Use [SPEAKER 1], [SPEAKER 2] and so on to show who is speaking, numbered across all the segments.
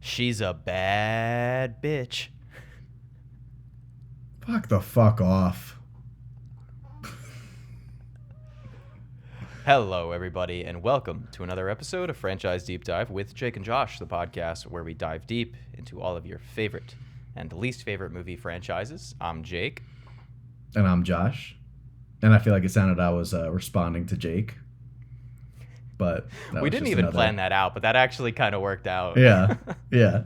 [SPEAKER 1] She's a bad bitch.
[SPEAKER 2] Fuck the fuck off.
[SPEAKER 1] Hello, everybody, and welcome to another episode of Franchise Deep Dive with Jake and Josh, the podcast where we dive deep into all of your favorite and least favorite movie franchises. I'm Jake.
[SPEAKER 2] And I'm Josh. And I feel like it sounded I was responding to Jake. But
[SPEAKER 1] we didn't even plan that out, but that actually kind of worked out.
[SPEAKER 2] Yeah. Yeah.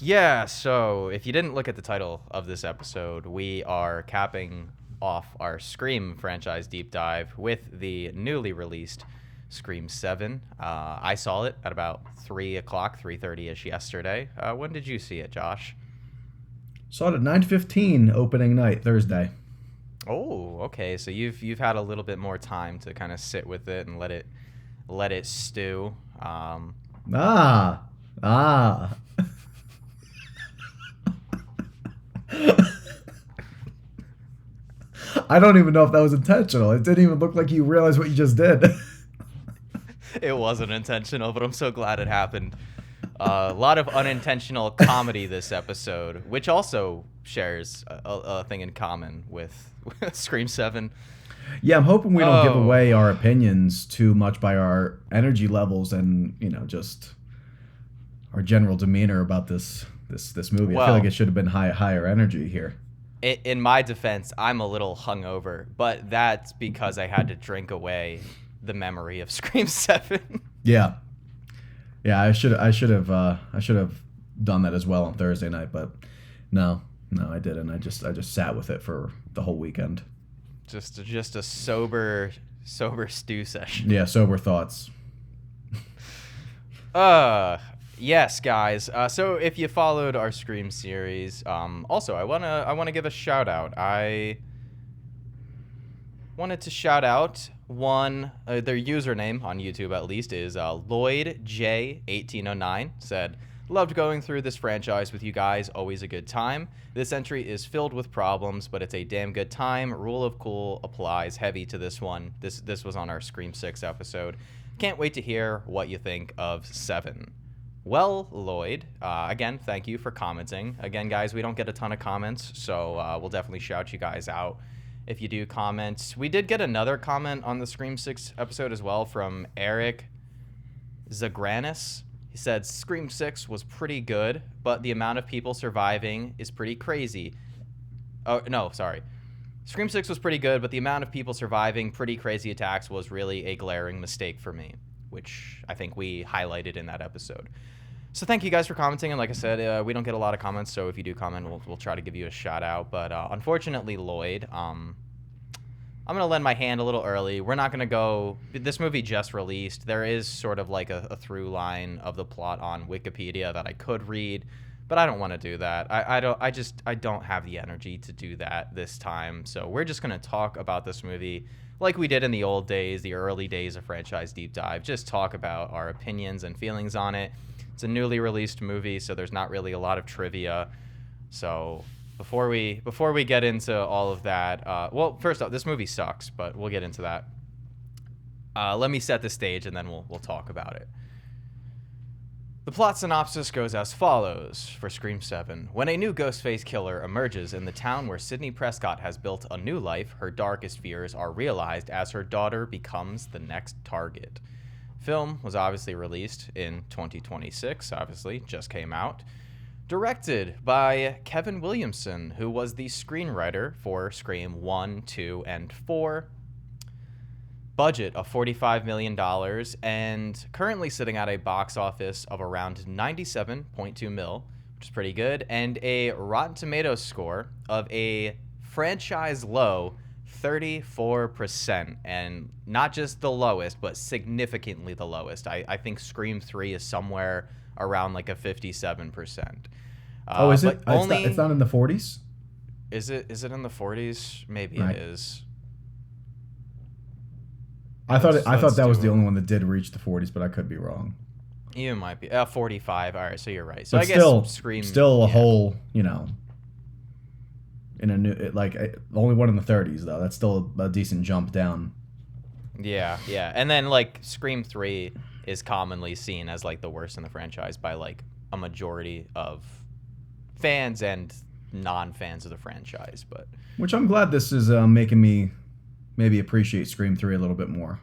[SPEAKER 1] Yeah, so if you didn't look at the title of this episode, we are capping off our Scream franchise deep dive with the newly released Scream 7. I saw it at about 3 o'clock, 3:30ish yesterday. When did you see it, Josh?
[SPEAKER 2] Saw it at 9:15 opening night, Thursday.
[SPEAKER 1] Oh, okay. So you've had a little bit more time to kind of sit with it and let it stew.
[SPEAKER 2] I don't even know if that was intentional. It didn't even look like you realized what you just did.
[SPEAKER 1] It wasn't intentional, but I'm so glad it happened. A lot of unintentional comedy this episode, which also shares a thing in common with Scream 7.
[SPEAKER 2] Yeah, I'm hoping we don't give away our opinions too much by our energy levels and, just our general demeanor about this movie. I feel like it should have been higher energy here.
[SPEAKER 1] In my defense, I'm a little hungover, but that's because I had to drink away the memory of Scream 7.
[SPEAKER 2] Yeah. Yeah, I should have done that as well on Thursday night, but no, I didn't. I just sat with it for the whole weekend.
[SPEAKER 1] Just a sober stew session.
[SPEAKER 2] Yeah, sober thoughts.
[SPEAKER 1] Yes, guys. So if you followed our Scream series, also I wanna give a shout out. I wanted to shout out their username on YouTube at least is LloydJ1809. Said, loved going through this franchise with you guys. Always a good time. This entry is filled with problems, but it's a damn good time. Rule of cool applies heavy to this one. This was on our Scream 6 episode. Can't wait to hear what you think of 7. Well, Lloyd, again, thank you for commenting. Again, guys, we don't get a ton of comments, so we'll definitely shout you guys out if you do comment. We did get another comment on the Scream 6 episode as well from Eric Zagranis. He said, Scream 6 was pretty good, but the amount of people surviving is pretty crazy. Oh, no, sorry. Scream 6 was pretty good, but the amount of people surviving pretty crazy attacks was really a glaring mistake for me, which I think we highlighted in that episode. So thank you guys for commenting, and like I said, we don't get a lot of comments, so if you do comment, we'll try to give you a shout out. But unfortunately, Lloyd, I'm gonna lend my hand a little early. We're not gonna go. This movie just released. There is sort of like a through line of the plot on Wikipedia that I could read, but I don't want to do that. I don't have the energy to do that this time. So we're just gonna talk about this movie like we did in the old days, the early days of Franchise Deep Dive. Just talk about our opinions and feelings on it. It's a newly released movie, so there's not really a lot of trivia. So before we get into all of that, well, first off, this movie sucks, but we'll get into that. Let me set the stage, and then we'll talk about it. The plot synopsis goes as follows for Scream 7. When a new Ghostface killer emerges in the town where Sidney Prescott has built a new life, her darkest fears are realized as her daughter becomes the next target. Film was obviously released in 2026, obviously, just came out. Directed by Kevin Williamson, who was the screenwriter for Scream 1, 2, and 4. Budget of $45 million, and currently sitting at a box office of around 97.2 mil, which is pretty good, and a Rotten Tomatoes score of a franchise low 34%, and not just the lowest, but significantly the lowest. I think Scream 3 is somewhere around like a 57%.
[SPEAKER 2] Is it? It's not in the 40s?
[SPEAKER 1] Is it in the 40s? Maybe
[SPEAKER 2] right.
[SPEAKER 1] It is.
[SPEAKER 2] I thought that was the only one that did reach the 40s, but I could be wrong.
[SPEAKER 1] You might be 45. All right, so you're right. So
[SPEAKER 2] but
[SPEAKER 1] I guess Scream
[SPEAKER 2] still a whole, in a new only one in the 30s though. That's still a decent jump down.
[SPEAKER 1] Yeah, and then like Scream 3 is commonly seen as like the worst in the franchise by like a majority of fans and non-fans of the franchise. But
[SPEAKER 2] which I'm glad this is making me maybe appreciate Scream 3 a little bit more.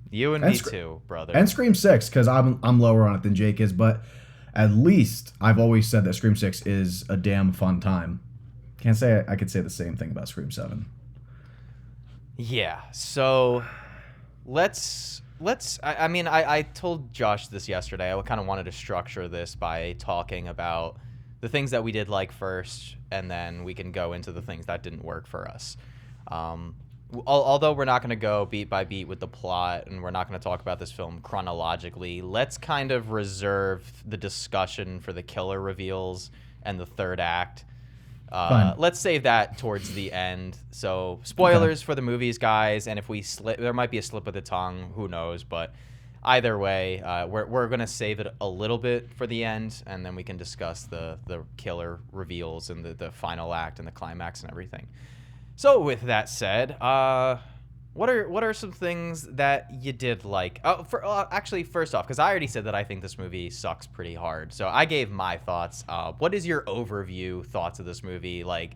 [SPEAKER 1] You and me too, brother.
[SPEAKER 2] And Scream 6, because I'm lower on it than Jake is, but at least I've always said that Scream 6 is a damn fun time. Can't say I could say the same thing about Scream 7.
[SPEAKER 1] Yeah, so I told Josh this yesterday. I kind of wanted to structure this by talking about the things that we did like first, and then we can go into the things that didn't work for us. Although we're not going to go beat by beat with the plot, and we're not going to talk about this film chronologically, let's kind of reserve the discussion for the killer reveals and the third act. Let's save that towards the end. So spoilers for the movies, guys, and if we slip, there might be a slip of the tongue, who knows, but either way, we're going to save it a little bit for the end, and then we can discuss the killer reveals and the final act and the climax and everything. So with that said, what are some things that you did like? Actually, first off, because I already said that I think this movie sucks pretty hard, so I gave my thoughts. What is your overview thoughts of this movie? Like,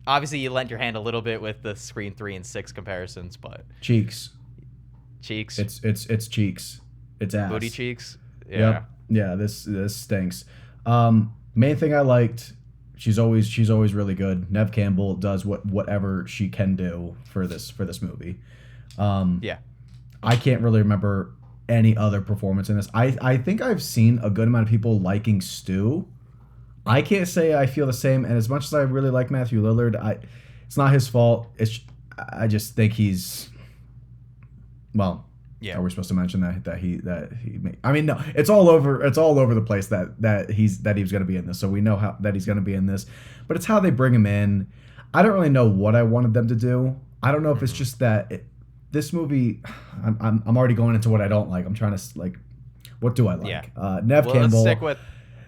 [SPEAKER 1] obviously you lent your hand a little bit with the Scream 3 and 6 comparisons, but
[SPEAKER 2] cheeks. It's cheeks. It's ass.
[SPEAKER 1] Booty cheeks. Yeah.
[SPEAKER 2] Yep. Yeah. This stinks. Main thing I liked. She's always really good. Neve Campbell does whatever she can do for this movie.
[SPEAKER 1] Yeah.
[SPEAKER 2] I can't really remember any other performance in this. I think I've seen a good amount of people liking Stu. I can't say I feel the same. And as much as I really like Matthew Lillard, it's not his fault. I just think he's, well. Yeah. Are we supposed to mention that he made, I mean, no, it's all over the place that he was going to be in this. So we know that he's going to be in this, but it's how they bring him in. I don't really know what I wanted them to do. I don't know if it's just that this movie, I'm already going into what I don't like. I'm trying to like, what do I like?
[SPEAKER 1] Yeah.
[SPEAKER 2] Neve Campbell.
[SPEAKER 1] Let's stick with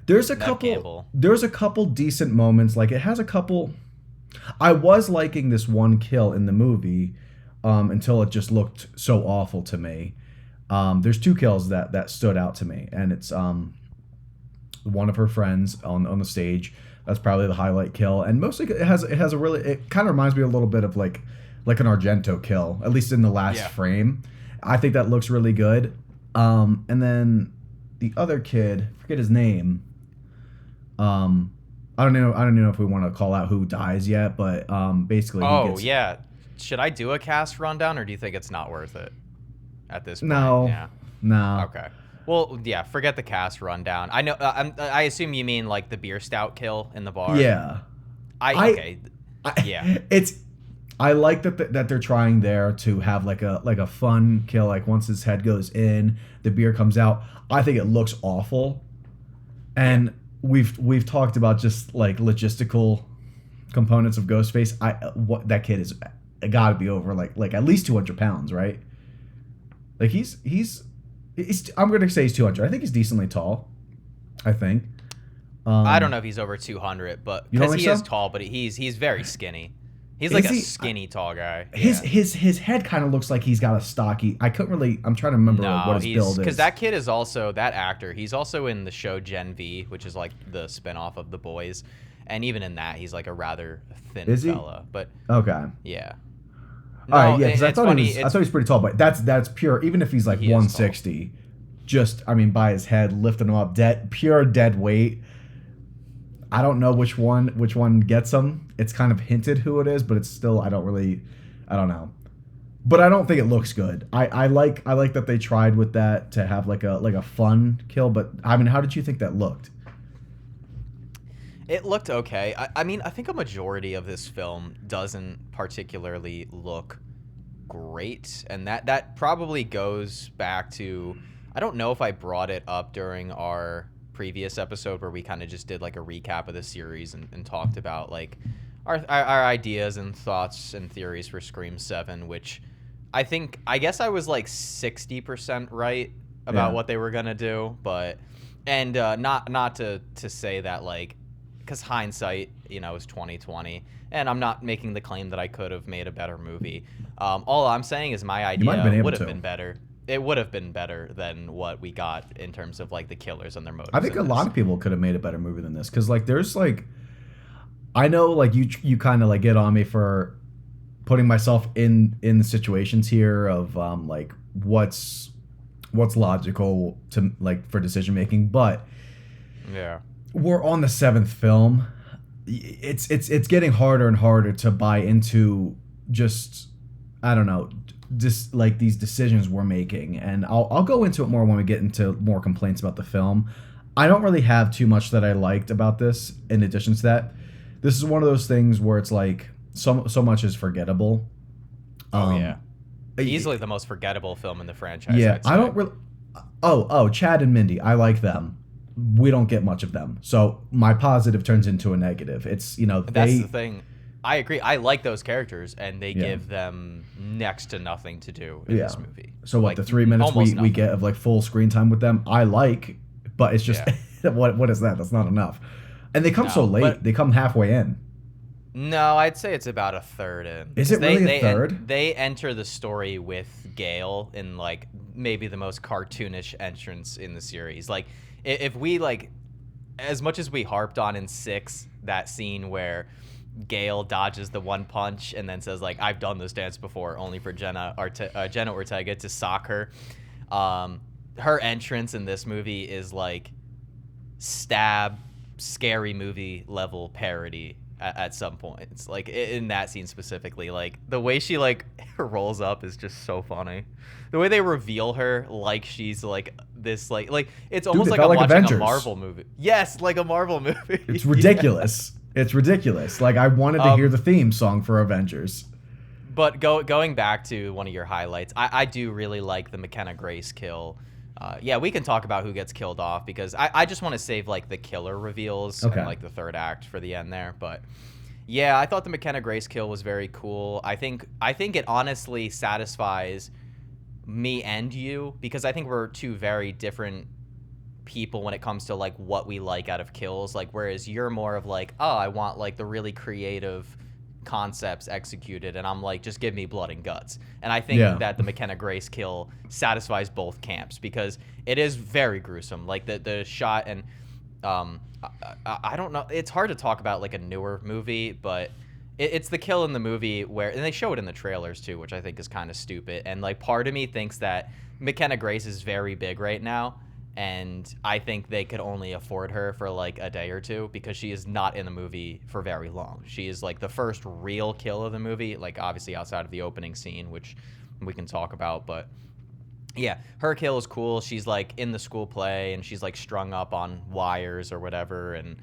[SPEAKER 2] there's a couple decent moments. Like it has a couple, I was liking this one kill in the movie. Until it just looked so awful to me. There's two kills that stood out to me, and it's one of her friends on the stage. That's probably the highlight kill, and mostly it kind of reminds me a little bit of like an Argento kill, at least in the last frame. I think that looks really good. And then the other kid, forget his name. I don't know if we want to call out who dies yet, but basically.
[SPEAKER 1] Yeah. Should I do a cast rundown, or do you think it's not worth it at this point?
[SPEAKER 2] No.
[SPEAKER 1] Yeah.
[SPEAKER 2] No.
[SPEAKER 1] Okay. Well, yeah, forget the cast rundown. I know. I assume you mean like the beer stout kill in the bar.
[SPEAKER 2] Yeah.
[SPEAKER 1] Yeah.
[SPEAKER 2] I like that they're trying there to have like a fun kill. Like once his head goes in, the beer comes out. I think it looks awful, and we've talked about just like logistical components of Ghostface. That kid is. Got to be over like at least 200 pounds, right? Like he's I'm gonna say he's 200. I think he's decently tall. I think.
[SPEAKER 1] I don't know if he's over 200, but because he is tall, but he's very skinny. He's like a skinny tall guy.
[SPEAKER 2] His head kind of looks like he's got a stocky. I couldn't really. I'm trying to remember what his build is.
[SPEAKER 1] Because that kid is also that actor. He's also in the show Gen V, which is like the spinoff of The Boys, and even in that, he's like a rather thin fella. But
[SPEAKER 2] okay,
[SPEAKER 1] yeah.
[SPEAKER 2] All right, yeah, because I thought he was pretty tall, but that's pure. Even if he's like 160, just by his head lifting him up, pure dead weight. I don't know which one gets him. It's kind of hinted who it is, but it's still I don't know. But I don't think it looks good. I like that they tried with that to have like a fun kill. But how did you think that looked?
[SPEAKER 1] It looked okay. I think a majority of this film doesn't particularly look great, and that probably goes back to, I don't know if I brought it up during our previous episode where we kind of just did like a recap of the series and talked about like our ideas and thoughts and theories for Scream 7, which I guess I was like 60% right about what they were gonna do, but not to say that like, because hindsight, is 20/20, and I'm not making the claim that I could have made a better movie. All I'm saying is my idea would have been better. it would have been better than what we got in terms of like the killers and their motives.
[SPEAKER 2] I think a lot of people could have made a better movie than this, because like there's like, I know like you kind of like get on me for putting myself in the situations here of like what's logical to like for decision making, but
[SPEAKER 1] yeah,
[SPEAKER 2] we're on the 7th film. It's getting harder and harder to buy into just, I don't know, just like these decisions we're making, and I'll go into it more when we get into more complaints about the film. I don't really have too much that I liked about this. In addition to that, this is one of those things where it's like so much is forgettable.
[SPEAKER 1] Yeah, easily the most forgettable film in the franchise.
[SPEAKER 2] Yeah, I don't really. Oh, Chad and Mindy, I like them. We don't get much of them, so my positive turns into a negative. It's
[SPEAKER 1] that's the thing. I agree. I like those characters, and they give them next to nothing to do in this movie.
[SPEAKER 2] So what, the 3 minutes we get of like full screen time with them, I like, but it's just what is that? That's not enough. And they come so late. They come halfway in.
[SPEAKER 1] No, I'd say it's about a third in.
[SPEAKER 2] Is it really a third?
[SPEAKER 1] They enter the story with Gale in like maybe the most cartoonish entrance in the series. Like if we like, as much as we harped on in 6, that scene where Gale dodges the one punch and then says like, I've done this dance before, only for Jenna Ortega to sock her. Her entrance in this movie is like stab scary movie level parody at some point. It's like in that scene specifically, like the way she like rolls up is just so funny. The way they reveal her like she's like this like it's almost like I'm watching Avengers. A Marvel movie. Yes, like a Marvel movie.
[SPEAKER 2] It's ridiculous. It's ridiculous. Like I wanted to hear the theme song for Avengers.
[SPEAKER 1] But going back to one of your highlights, I do really like the McKenna Grace kill. Yeah, we can talk about who gets killed off, because I just want to save like the killer reveals and like the third act for the end there. But yeah, I thought the McKenna Grace kill was very cool. I think it honestly satisfies me and you, because I think we're two very different people when it comes to like what we like out of kills. Like whereas you're more of like, oh, I want like the really creative concepts executed, and I'm like, just give me blood and guts. And I think that the McKenna Grace kill satisfies both camps, because it is very gruesome. Like the shot, and I don't know, it's hard to talk about like a newer movie, but it's the kill in the movie where, and they show it in the trailers too, which I think is kind of stupid. And like part of me thinks that McKenna Grace is very big right now, and I think they could only afford her for like a day or two, because she is not in the movie for very long. She is like the first real kill of the movie, like obviously outside of the opening scene, which we can talk about. But yeah, her kill is cool. She's like in the school play, and she's like strung up on wires or whatever, and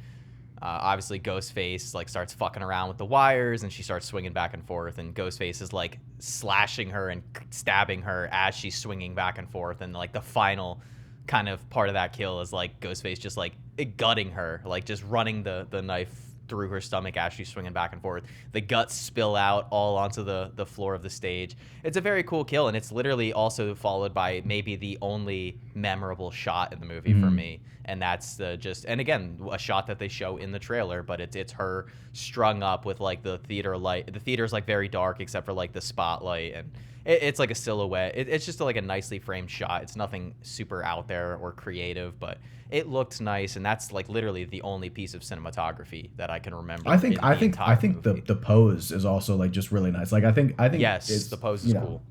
[SPEAKER 1] obviously Ghostface like starts fucking around with the wires, and she starts swinging back and forth, and Ghostface is like slashing her and stabbing her as she's swinging back and forth. And like the final kind of part of that kill is like Ghostface just like gutting her, like just running the knife through her stomach as she's swinging back and forth. The guts spill out all onto the floor of the stage. It's a very cool kill, and it's literally also followed by maybe the only memorable shot in the movie for me, and that's and again, a shot that they show in the trailer, but it's her strung up with like the theater light. The theater's like very dark except for like the spotlight, and it's like a silhouette. It's just like a nicely framed shot. It's nothing super out there or creative, but it looked nice, and that's like literally the only piece of cinematography that I can remember. I think
[SPEAKER 2] the pose is also like just really nice. Like I think
[SPEAKER 1] yes, the pose is cool.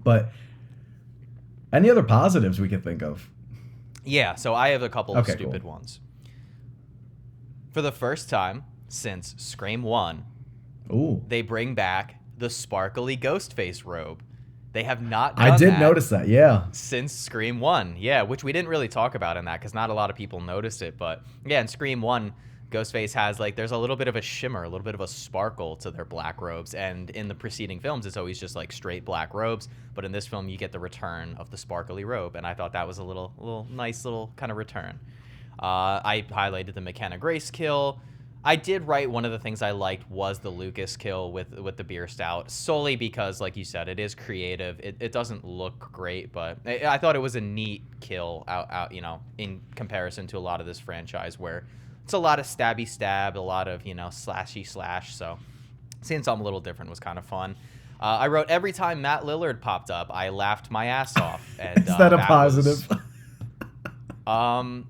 [SPEAKER 2] But any other positives we can think of?
[SPEAKER 1] Yeah, so I have a couple of stupid ones. For the first time since Scream 1, they bring back the sparkly Ghostface robe. They have not done
[SPEAKER 2] I did notice that, yeah.
[SPEAKER 1] Since Scream 1, yeah, which we didn't really talk about in that, because not a lot of people noticed it. But yeah, in Scream 1, Ghostface has like, there's a little bit of a shimmer, a little bit of a sparkle to their black robes. And in the preceding films, it's always just like straight black robes. But in this film, you get the return of the sparkly robe. And I thought that was a little nice little kind of return. I highlighted the McKenna Grace kill. I did write one of the things I liked was the Lucas kill with the beer stout, solely because, like you said, it is creative. It doesn't look great, but I thought it was a neat kill out in comparison to a lot of this franchise where it's a lot of stabby stab, a lot of slashy slash. So seeing something a little different was kind of fun. I wrote, every time Matt Lillard popped up, I laughed my ass off. And
[SPEAKER 2] Is that a positive?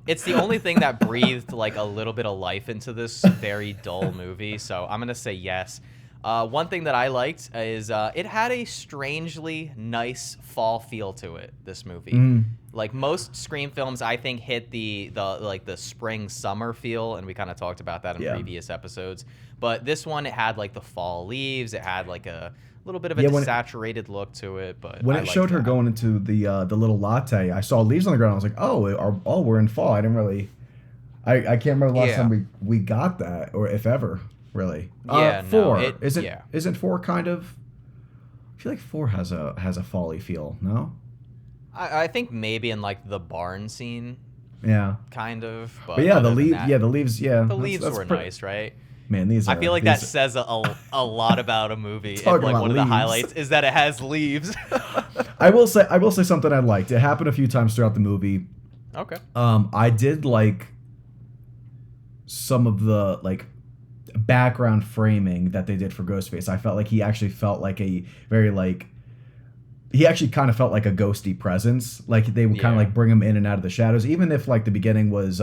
[SPEAKER 1] It's the only thing that breathed like a little bit of life into this very dull movie, so I'm gonna say yes. One thing that I liked is it had a strangely nice fall feel to it. This movie, like most Scream films, I think hit the spring summer feel, and we kind of talked about that in previous episodes. But this one, it had like the fall leaves. It had like a little bit of a desaturated look to it. But
[SPEAKER 2] when it showed her going into the little latte, I saw leaves on the ground. I was like, oh, we're in fall. I didn't really. I can't remember the last time we got that, or if ever. Really?
[SPEAKER 1] Yeah,
[SPEAKER 2] 4.
[SPEAKER 1] No,
[SPEAKER 2] isn't 4 kind of? I feel like 4 has a fall-y feel. No.
[SPEAKER 1] I think maybe in like the barn scene.
[SPEAKER 2] Yeah.
[SPEAKER 1] Kind of.
[SPEAKER 2] But yeah, the leaves. Yeah, the leaves. Yeah.
[SPEAKER 1] The leaves were nice, right?
[SPEAKER 2] Man, these.
[SPEAKER 1] I feel like that says a lot about a movie. And like one of the highlights is that it has leaves.
[SPEAKER 2] I will say something I liked. It happened a few times throughout the movie.
[SPEAKER 1] Okay.
[SPEAKER 2] I did like some of the like background framing that they did for Ghostface. I felt like he actually felt like a very like he actually kind of felt like a ghosty presence. Like they would kind of like bring him in and out of the shadows, even if like the beginning was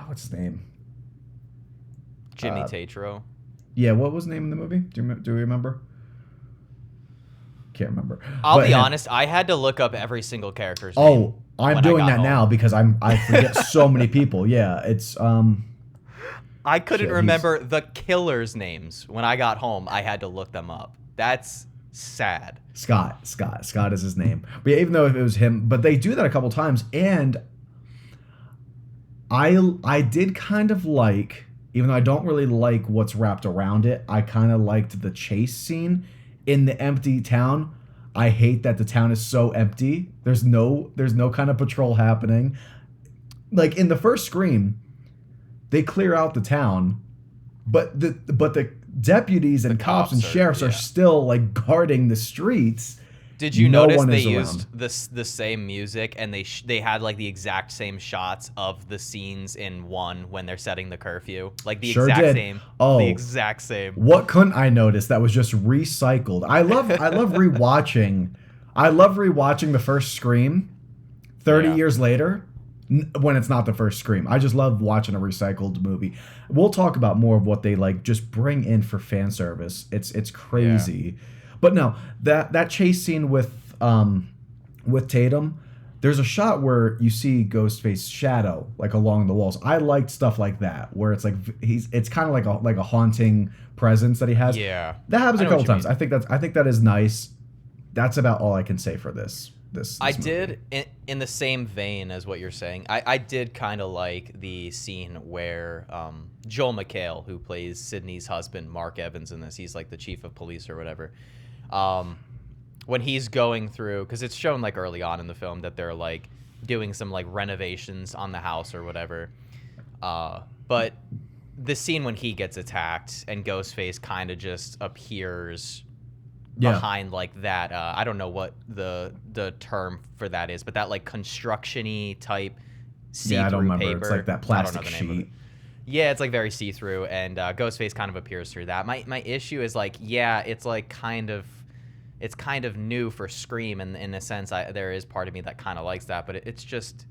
[SPEAKER 2] what's his name?
[SPEAKER 1] Jimmy Tatro.
[SPEAKER 2] Yeah, what was the name of the movie? Do you remember? Can't remember.
[SPEAKER 1] I'll be honest, I had to look up every single character's name.
[SPEAKER 2] Oh, I'm doing that now because I forget so many people. Yeah, it's
[SPEAKER 1] I couldn't remember the killers' names when I got home. I had to look them up. That's sad.
[SPEAKER 2] Scott is his name. But yeah, even though it was him, but they do that a couple times, and I did kind of like, even though I don't really like what's wrapped around it, I kind of liked the chase scene in the empty town. I hate that the town is so empty. There's no kind of patrol happening. Like in the first Scream, they clear out the town, but the deputies and cops and sheriffs are still like guarding the streets.
[SPEAKER 1] Did you notice they used the same music, and they had like the exact same shots of the scenes in 1 when they're setting the curfew, like the exact same. Oh, the exact same.
[SPEAKER 2] What couldn't I notice that was just recycled? I love rewatching. I love rewatching the first Scream 30 years later. When it's not the first Scream. I just love watching a recycled movie. We'll talk about more of what they like just bring in for fan service. It's crazy. But no, that chase scene with Tatum, there's a shot where you see Ghostface's shadow like along the walls. I liked stuff like that where it's like it's kind of like a haunting presence that he has.
[SPEAKER 1] Yeah.
[SPEAKER 2] That happens a couple times. I think that is nice. That's about all I can say for this I movie.
[SPEAKER 1] Did, in the same vein as what you're saying, I did kind of like the scene where Joel McHale, who plays Sidney's husband, Mark Evans in this, he's like the chief of police or whatever, when he's going through, because it's shown like early on in the film that they're like doing some like renovations on the house or whatever, but the scene when he gets attacked and Ghostface kind of just appears behind like that I don't know what the term for that is, but that like construction-y type see-through
[SPEAKER 2] I don't remember.
[SPEAKER 1] Paper.
[SPEAKER 2] It's like that plastic sheet.
[SPEAKER 1] Yeah, it's like very see-through, and Ghostface kind of appears through that. My issue is like, it's like kind of new for Scream, and in a sense there is part of me that kind of likes that, but it's just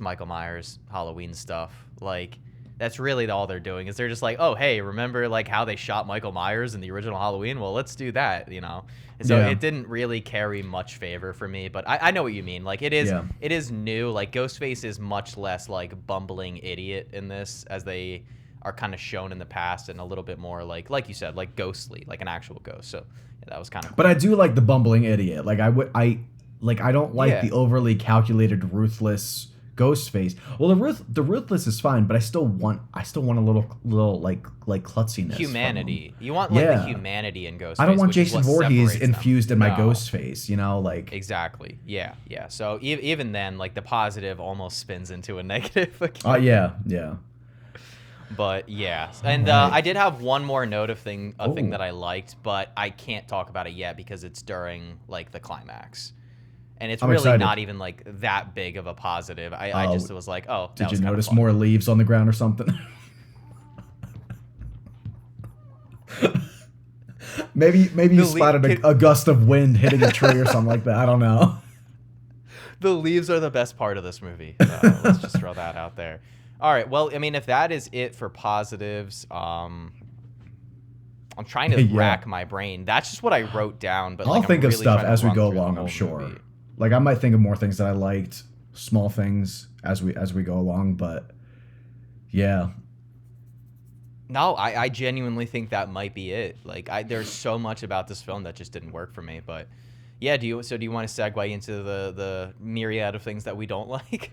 [SPEAKER 1] Michael Myers Halloween stuff. Like that's really all they're doing is they're just like, oh, hey, remember like how they shot Michael Myers in the original Halloween? Well, let's do that, you know? And so it didn't really carry much favor for me, but I know what you mean. Like it is new. Like Ghostface is much less like bumbling idiot in this, as they are kind of shown in the past, and a little bit more like you said, like ghostly, like an actual ghost. So yeah, that was kind of cool.
[SPEAKER 2] But I do like the bumbling idiot. Like I don't like the overly calculated, ruthless Ghostface. Well, the ruthless is fine, but I still want a little like klutziness.
[SPEAKER 1] Humanity. You want like the humanity in Ghostface.
[SPEAKER 2] I don't want Jason Voorhees infused in my Ghostface. You know, like
[SPEAKER 1] exactly. Yeah. So even then, like the positive almost spins into a negative.
[SPEAKER 2] Yeah.
[SPEAKER 1] But yeah, and I did have one more note of thing that I liked, but I can't talk about it yet because it's during like the climax. And it's really
[SPEAKER 2] excited.
[SPEAKER 1] Not even like that big of a positive. I just was like, oh,
[SPEAKER 2] did you notice more leaves on the ground Maybe you spotted a gust of wind hitting a tree or something like that. I don't know.
[SPEAKER 1] The leaves are the best part of this movie. Let's just throw that out there. All right. Well, I mean, if that is it for positives, I'm trying to rack my brain. That's just what I wrote down. But
[SPEAKER 2] I'll think of
[SPEAKER 1] really
[SPEAKER 2] stuff as we go along. I'm sure.
[SPEAKER 1] Movie.
[SPEAKER 2] Like I might think of more things that I liked, small things as we go along. But yeah.
[SPEAKER 1] No, I genuinely think that might be it. Like there's so much about this film that just didn't work for me. But yeah, do you want to segue into the myriad of things that we don't like?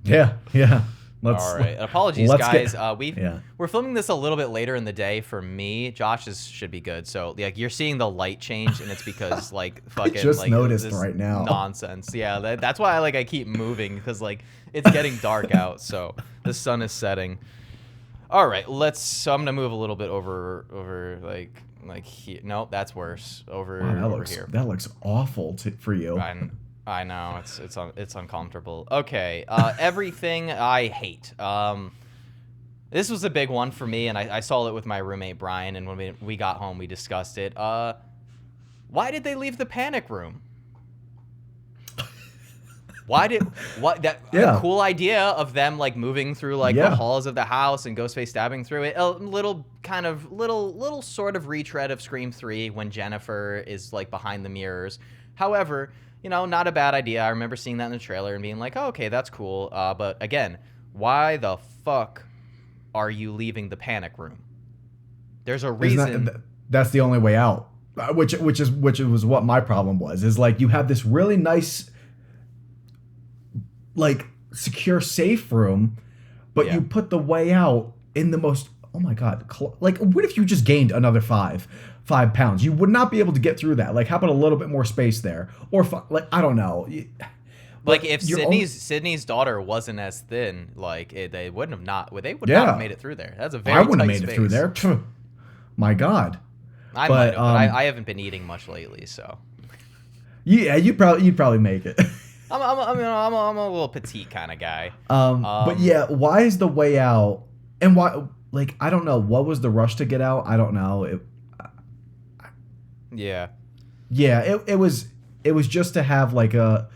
[SPEAKER 2] Yeah.
[SPEAKER 1] All right. Apologies, guys. We're filming this a little bit later in the day for me. Josh's should be good. So like you're seeing the light change, and it's because like fucking
[SPEAKER 2] I just
[SPEAKER 1] like
[SPEAKER 2] noticed
[SPEAKER 1] this
[SPEAKER 2] right now
[SPEAKER 1] nonsense. Yeah, that's why I keep moving because like it's getting dark out. So the sun is setting. All right, so I'm gonna move a little bit over like here. Nope, that's worse. Over here.
[SPEAKER 2] That looks awful for you.
[SPEAKER 1] I know it's uncomfortable. Okay, everything I hate. This was a big one for me, and I saw it with my roommate Brian, and when we got home, we discussed it. Why did they leave the panic room? A cool idea of them like moving through like the halls of the house and Ghostface stabbing through it. A little sort of retread of Scream 3 when Jennifer is like behind the mirrors. However, not a bad idea. I remember seeing that in the trailer and being like, oh, okay, that's cool. But again, why the fuck are you leaving the panic room? There's a reason.
[SPEAKER 2] That's the only way out. Which was what my problem was. Is like you have this really nice, like secure safe room, but you put the way out in the most. Oh my god! Like, what if you just gained another 5 pounds? You would not be able to get through that. Like, how about a little bit more space there, or like I don't know.
[SPEAKER 1] Like if Sidney's daughter wasn't as thin, like they would not have made it through there. That's a very
[SPEAKER 2] I wouldn't have made it through there. My god.
[SPEAKER 1] But I haven't been eating much lately, so.
[SPEAKER 2] Yeah, you'd probably make it.
[SPEAKER 1] I'm a little petite kind of guy.
[SPEAKER 2] But yeah, why is the way out? And why? Like, I don't know. What was the rush to get out? I don't know.
[SPEAKER 1] Yeah.
[SPEAKER 2] It was just to have like a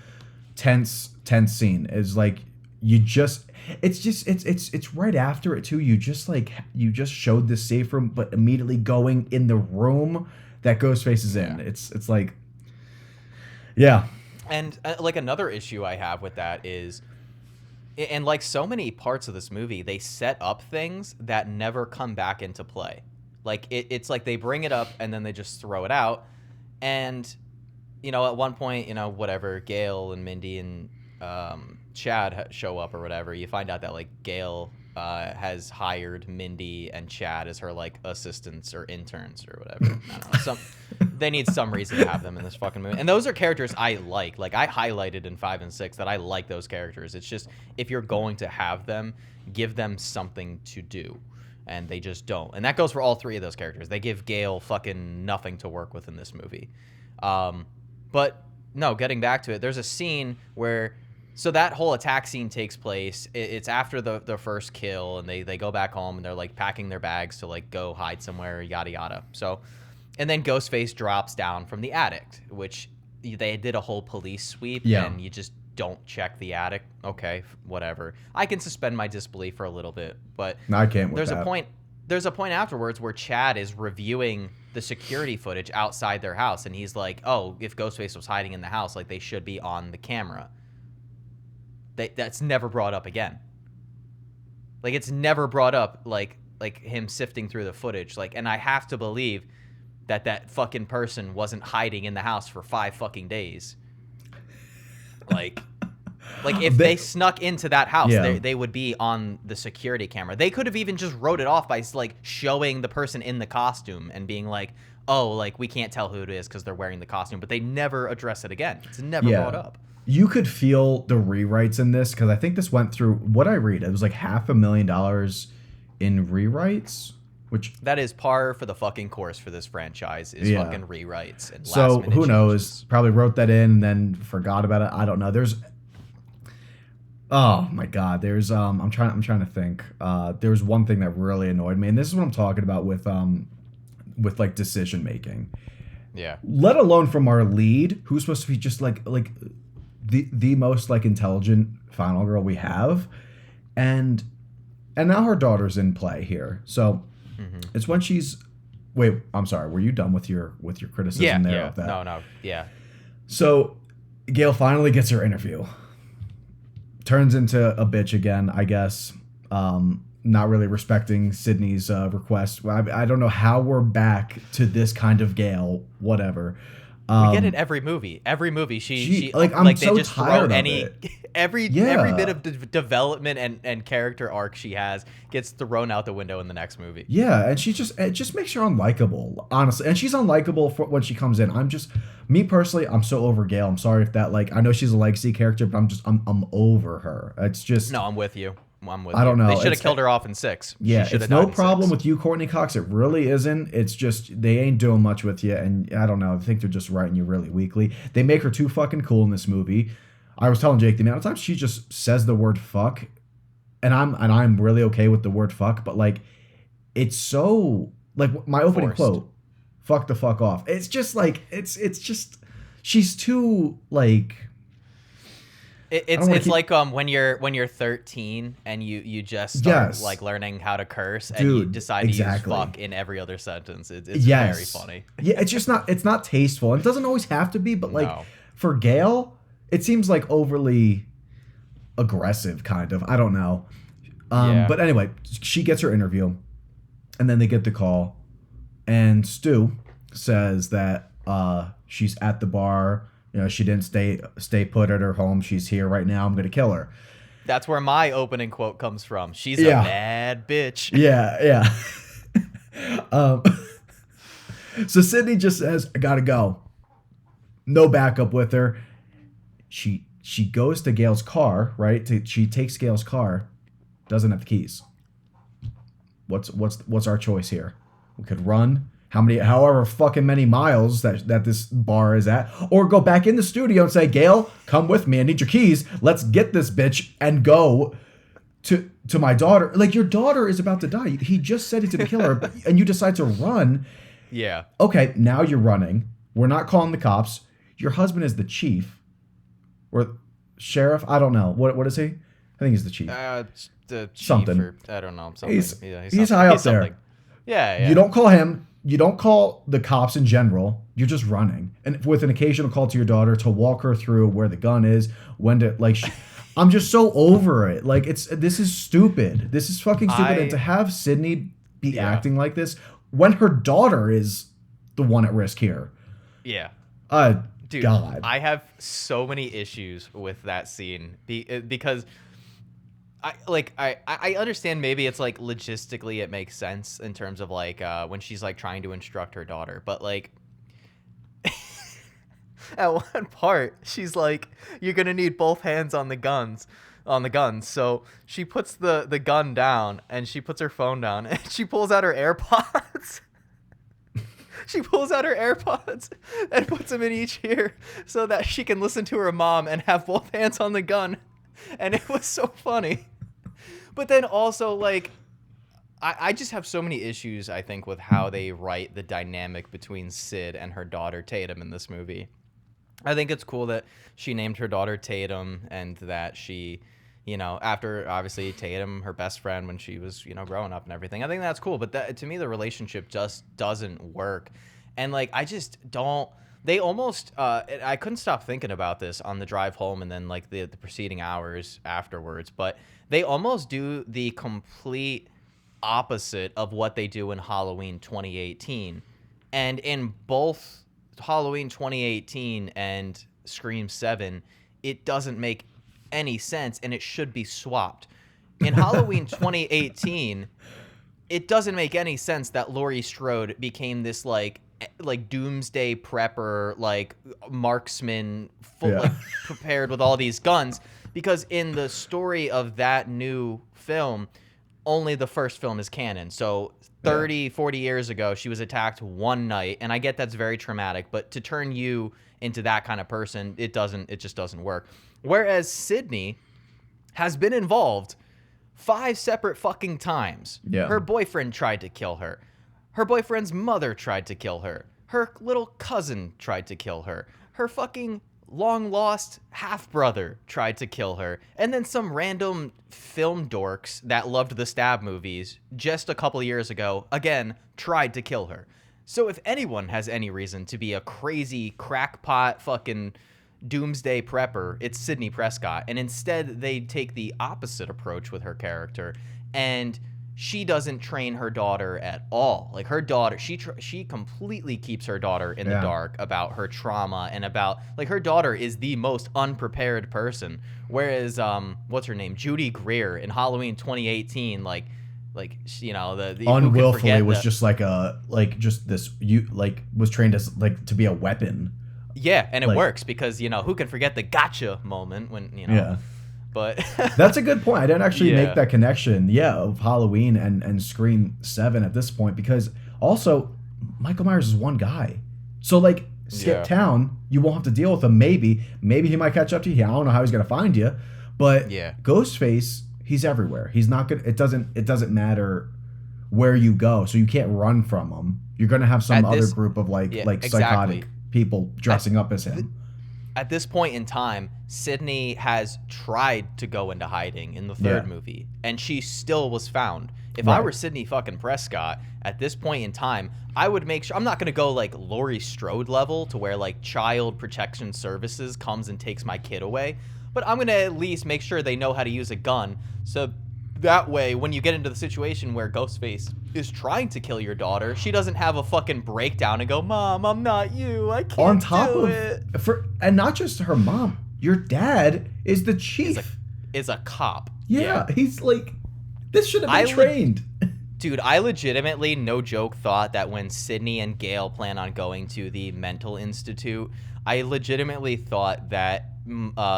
[SPEAKER 2] tense scene. It's like it's right after it too. You just showed the safe room, but immediately going in the room that Ghostface is in. It's like, yeah.
[SPEAKER 1] And like another issue I have with that is, and like so many parts of this movie, they set up things that never come back into play. Like it's like they bring it up and then they just throw it out. And, at one point, whatever, Gail and Mindy and Chad show up or whatever. You find out that like Gail has hired Mindy and Chad as her like assistants or interns or whatever. I don't know. They need some reason to have them in this fucking movie. And those are characters I like. Like I highlighted in 5 and 6 that I like those characters. It's just if you're going to have them, give them something to do. And they just don't. And that goes for all 3 of those characters. They give Gail fucking nothing to work with in this movie. But no, getting back to it, there's a scene where, so that whole attack scene takes place. It's after the first kill, and they go back home, and they're like packing their bags to like go hide somewhere, yada yada. So, and then Ghostface drops down from the attic, which they did a whole police sweep, and you just don't check the attic. Okay, whatever. I can suspend my disbelief for a little bit, but
[SPEAKER 2] no, I can't.
[SPEAKER 1] There's a point afterwards where Chad is reviewing the security footage outside their house, and he's like, "Oh, if Ghostface was hiding in the house, like they should be on the camera." That's never brought up again. Like it's never brought up, like him sifting through the footage. Like, and I have to believe that fucking person wasn't hiding in the house for 5 fucking days. Like if they snuck into that house, they would be on the security camera. They could have even just wrote it off by like showing the person in the costume and being like, "Oh, like we can't tell who it is because they're wearing the costume." But they never address it again. It's never brought up.
[SPEAKER 2] You could feel the rewrites in this because I think this went through what I read. It was like $500,000 in rewrites, which
[SPEAKER 1] that is par for the fucking course for this franchise is fucking rewrites. And
[SPEAKER 2] so who knows? Probably wrote that in and then forgot about it. I don't know. Oh my god. There's I'm trying to think. There was one thing that really annoyed me, and this is what I'm talking about with with like decision making.
[SPEAKER 1] Yeah.
[SPEAKER 2] Let alone from our lead, who's supposed to be just like the most like intelligent final girl we have, and now her daughter's in play here. So it's when she's. Wait, I'm sorry. Were you done with your criticism there of that?
[SPEAKER 1] No. Yeah.
[SPEAKER 2] So Gail finally gets her interview. Turns into a bitch again, I guess. Not really respecting Sidney's request. I don't know how we're back to this kind of Gail. Whatever.
[SPEAKER 1] We get it every movie. Every movie, she
[SPEAKER 2] like I'm
[SPEAKER 1] like
[SPEAKER 2] so
[SPEAKER 1] they just
[SPEAKER 2] tired
[SPEAKER 1] throw
[SPEAKER 2] of
[SPEAKER 1] any
[SPEAKER 2] it.
[SPEAKER 1] every bit of development and character arc she has gets thrown out the window in the next movie.
[SPEAKER 2] Yeah, and it just makes her unlikable, honestly. And she's unlikable for when she comes in. Me personally, I'm so over Gail. I'm sorry if that I know she's a legacy character, but I'm over her. It's just
[SPEAKER 1] no, I'm with you.
[SPEAKER 2] I don't know.
[SPEAKER 1] They should have killed her off in 6.
[SPEAKER 2] Yeah, it's no problem with you, Courtney Cox. It really isn't. It's just they ain't doing much with you, and I don't know. I think they're just writing you really weakly. They make her too fucking cool in this movie. I was telling Jake the amount of times she just says the word fuck, and I'm really okay with the word fuck, but it's so my opening quote, "Fuck the fuck off." It's just it's just she's too
[SPEAKER 1] It's like when you're 13 and you just start learning how to curse and you decide to use fuck in every other sentence. It's very funny.
[SPEAKER 2] Yeah, it's not tasteful. It doesn't always have to be, but for Gail, it seems overly aggressive, kind of. I don't know. But anyway, she gets her interview, and then they get the call, and Stu says that she's at the bar. You know, she didn't stay put at her home. She's here right now. I'm going to kill her.
[SPEAKER 1] That's where my opening quote comes from. She's a bad bitch.
[SPEAKER 2] Yeah. So Sidney just says, I got to go. No backup with her. She goes to Gail's car, right? She takes Gail's car. Doesn't have the keys. What's our choice here? We could run. However fucking many miles that this bar is at, or go back in the studio and say, Gail, come with me. I need your keys. Let's get this bitch and go to my daughter. Your daughter is about to die. He just said he's gonna kill her, and you decide to run.
[SPEAKER 1] Yeah.
[SPEAKER 2] Okay, now you're running. We're not calling the cops. Your husband is the chief, or sheriff. I don't know. What is he? I think he's the chief.
[SPEAKER 1] The chief
[SPEAKER 2] something.
[SPEAKER 1] Or, I don't know. Something.
[SPEAKER 2] He's high up there.
[SPEAKER 1] Something. Yeah.
[SPEAKER 2] You don't call him. You don't call the cops in general. You're just running, and with an occasional call to your daughter to walk her through where the gun is, when to I'm just so over it. This is stupid. This is fucking stupid. And to have Sidney be acting like this when her daughter is the one at risk here.
[SPEAKER 1] Yeah.
[SPEAKER 2] Dude, God.
[SPEAKER 1] I have so many issues with that scene because. I understand maybe it's logistically it makes sense in terms of when she's trying to instruct her daughter, but at one part she's you're gonna need both hands on the guns, so she puts the gun down and she puts her phone down and she pulls out her AirPods. She pulls out her AirPods and puts them in each ear so that she can listen to her mom and have both hands on the gun, and it was so funny. But then also, I just have so many issues, I think, with how they write the dynamic between Sid and her daughter Tatum in this movie. I think it's cool that she named her daughter Tatum and that she, after, obviously, Tatum, her best friend when she was, growing up and everything. I think that's cool. But to me, the relationship just doesn't work. And, I just don't... They almost, I couldn't stop thinking about this on the drive home and then the preceding hours afterwards, but they almost do the complete opposite of what they do in Halloween 2018. And in both Halloween 2018 and Scream 7, it doesn't make any sense and it should be swapped. In Halloween 2018, it doesn't make any sense that Laurie Strode became this doomsday prepper, marksman, prepared with all these guns, because in the story of that new film, only the first film is canon. So 40 years ago, she was attacked one night, and I get that's very traumatic, but to turn you into that kind of person, it just doesn't work. Whereas Sidney has been involved 5 separate fucking times.
[SPEAKER 2] Yeah.
[SPEAKER 1] Her boyfriend tried to kill her. Her boyfriend's mother tried to kill her. Her little cousin tried to kill her. Her fucking long-lost half-brother tried to kill her. And then some random film dorks that loved the Stab movies just a couple years ago, again, tried to kill her. So if anyone has any reason to be a crazy crackpot fucking doomsday prepper, it's Sidney Prescott. And instead, they take the opposite approach with her character, and she doesn't train her daughter at all. Like, her daughter, she completely keeps her daughter in the dark about her trauma and about, like, her daughter is the most unprepared person. Whereas, what's her name? Judy Greer in Halloween 2018, like, you know, the
[SPEAKER 2] unwillfully was just like was trained as like to be a weapon.
[SPEAKER 1] Yeah, and it works because, you know, who can forget the gotcha moment when, you know.
[SPEAKER 2] Yeah.
[SPEAKER 1] But
[SPEAKER 2] that's a good point. I didn't actually make that connection, of Halloween and Scream 7 at this point, because also Michael Myers is one guy. So like skip town, you won't have to deal with him. Maybe he might catch up to you. I don't know how he's gonna find you. But Ghostface, he's everywhere. He's not gonna it doesn't matter where you go, so you can't run from him. You're gonna have some other group of psychotic people dressing up as him.
[SPEAKER 1] At this point in time, Sidney has tried to go into hiding in the third movie, and she still was found. If I were Sidney fucking Prescott, at this point in time, I would make sure, I'm not going to go like Laurie Strode level to where like Child Protection Services comes and takes my kid away, but I'm going to at least make sure they know how to use a gun, so that way, when you get into the situation where Ghostface is trying to kill your daughter, she doesn't have a fucking breakdown and go, "Mom, I'm not you. I can't
[SPEAKER 2] on top
[SPEAKER 1] do
[SPEAKER 2] of
[SPEAKER 1] it."
[SPEAKER 2] And not just her mom, your dad is the chief.
[SPEAKER 1] Is a cop.
[SPEAKER 2] Yeah, he's like, this should have been trained.
[SPEAKER 1] Dude, I legitimately, no joke, thought that when Sidney and Gail plan on going to the mental institute, I legitimately thought that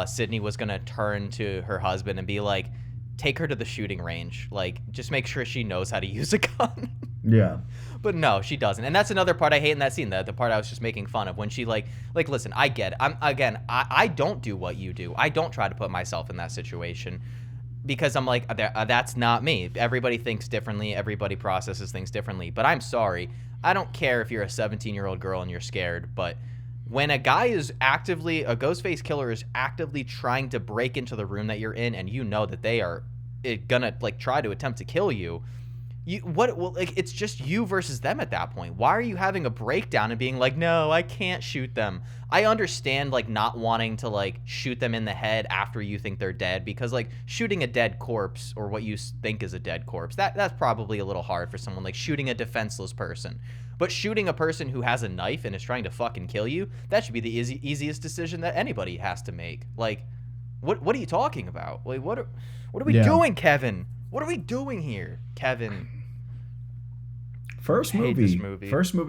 [SPEAKER 1] Sidney was gonna turn to her husband and be like, take her to the shooting range. Like, just make sure she knows how to use a gun.
[SPEAKER 2] Yeah.
[SPEAKER 1] But no, she doesn't. And that's another part I hate in that scene, the part I was just making fun of, when she like listen, I get it. I don't do what you do. I don't try to put myself in that situation because I'm like, that's not me. Everybody thinks differently. Everybody processes things differently. But I'm sorry. I don't care if you're a 17-year-old girl and you're scared, but when a Ghostface killer is actively trying to break into the room that you're in, and you know that they are gonna like try to attempt to kill you, it's just you versus them at that point. Why are you having a breakdown and being like, no, I can't shoot them? I understand like not wanting to like shoot them in the head after you think they're dead, because like shooting a dead corpse, or what you think is a dead corpse, that's probably a little hard for someone. Like shooting a defenseless person. But shooting a person who has a knife and is trying to fucking kill you, that should be the easiest decision that anybody has to make. Like, what are you talking about? Like, what are we doing, Kevin? What are we doing here, Kevin?
[SPEAKER 2] First movie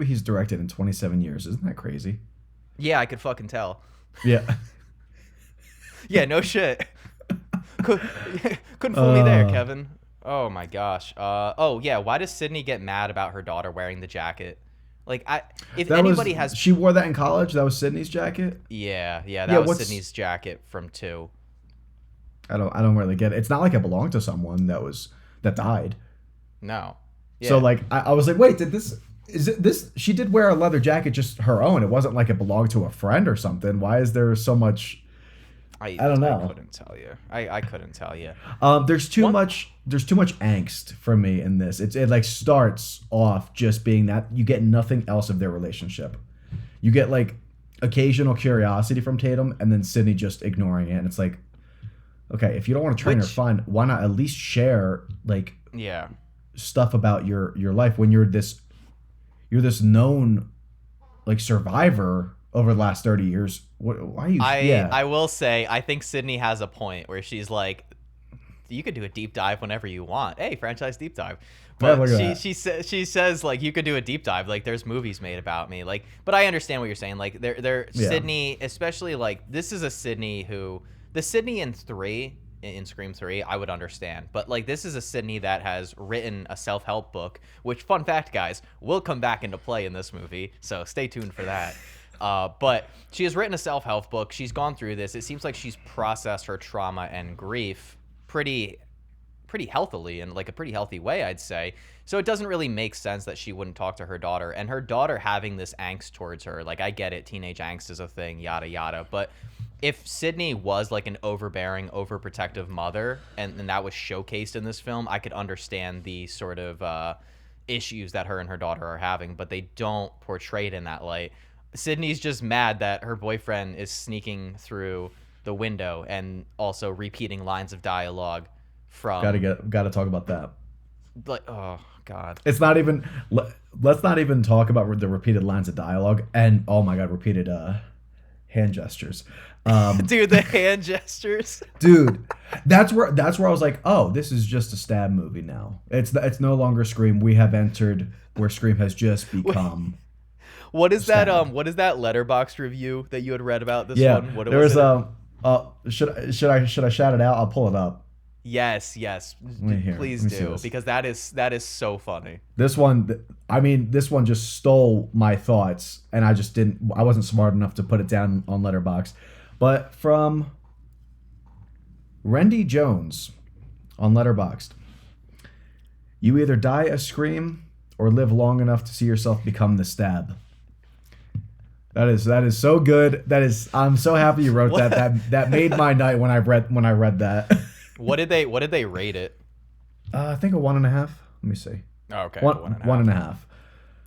[SPEAKER 2] he's directed in 27 years. Isn't that crazy?
[SPEAKER 1] Yeah, I could fucking tell.
[SPEAKER 2] Yeah.
[SPEAKER 1] Yeah, no shit. Couldn't fool me there, Kevin. Oh my gosh. Why does Sidney get mad about her daughter wearing the jacket? Like,
[SPEAKER 2] she wore that in college? That was Sidney's jacket?
[SPEAKER 1] Yeah, that was Sidney's jacket from 2.
[SPEAKER 2] I don't really get it. It's not like it belonged to someone that died.
[SPEAKER 1] No. Yeah.
[SPEAKER 2] So like I was like, wait, she did wear a leather jacket, just her own. It wasn't like it belonged to a friend or something. Why is there so much? I don't know.
[SPEAKER 1] I couldn't tell you. I couldn't tell you.
[SPEAKER 2] There's too much angst for me in this. It like starts off just being that you get nothing else of their relationship. You get like occasional curiosity from Tatum, and then Sidney just ignoring it. And it's like, okay, if you don't want to train her, fine. Why not at least share like stuff about your life when you're this known like survivor over the last 30 years. Why are you?
[SPEAKER 1] I will say, I think Sidney has a point where she's like, you could do a deep dive whenever you want. Hey, franchise deep dive. But she says like, you could do a deep dive. Like, there's movies made about me. Like, but I understand what you're saying. Like, Sidney, especially like, this is a Sidney the Sidney in Scream 3, I would understand. But like, this is a Sidney that has written a self-help book, which, fun fact, guys, will come back into play in this movie. So stay tuned for that. But she has written a self-help book. She's gone through this. It seems like she's processed her trauma and grief pretty pretty healthily and like a pretty healthy way, I'd say. So it doesn't really make sense that she wouldn't talk to her daughter, and her daughter having this angst towards her. Like, I get it, teenage angst is a thing, yada yada, but if Sidney was like an overbearing, overprotective mother, and that was showcased in this film, I could understand the sort of issues that her and her daughter are having, but they don't portray it in that light. Sidney's just mad that her boyfriend is sneaking through the window and also repeating lines of dialogue from.
[SPEAKER 2] Gotta talk about that.
[SPEAKER 1] Like, oh god,
[SPEAKER 2] it's not even. Let's not even talk about the repeated lines of dialogue and oh my god, repeated hand gestures.
[SPEAKER 1] Dude, the hand gestures.
[SPEAKER 2] Dude, that's where I was like, oh, this is just a stab movie now. It's no longer Scream. We have entered where Scream has just become.
[SPEAKER 1] What is that? What is that Letterboxd review that you had read about this one? What
[SPEAKER 2] there was should I shout it out? I'll pull it up.
[SPEAKER 1] Yes, please do, because that is so funny.
[SPEAKER 2] This one, this one just stole my thoughts, and I wasn't smart enough to put it down on Letterboxd. But from Randy Jones on Letterboxd, you either die a Scream or live long enough to see yourself become the Stab. That is so good. I'm so happy you wrote that. That made my night when I read that.
[SPEAKER 1] What did they rate it?
[SPEAKER 2] I think a 1.5. Let me see.
[SPEAKER 1] Oh, okay,
[SPEAKER 2] 1.5.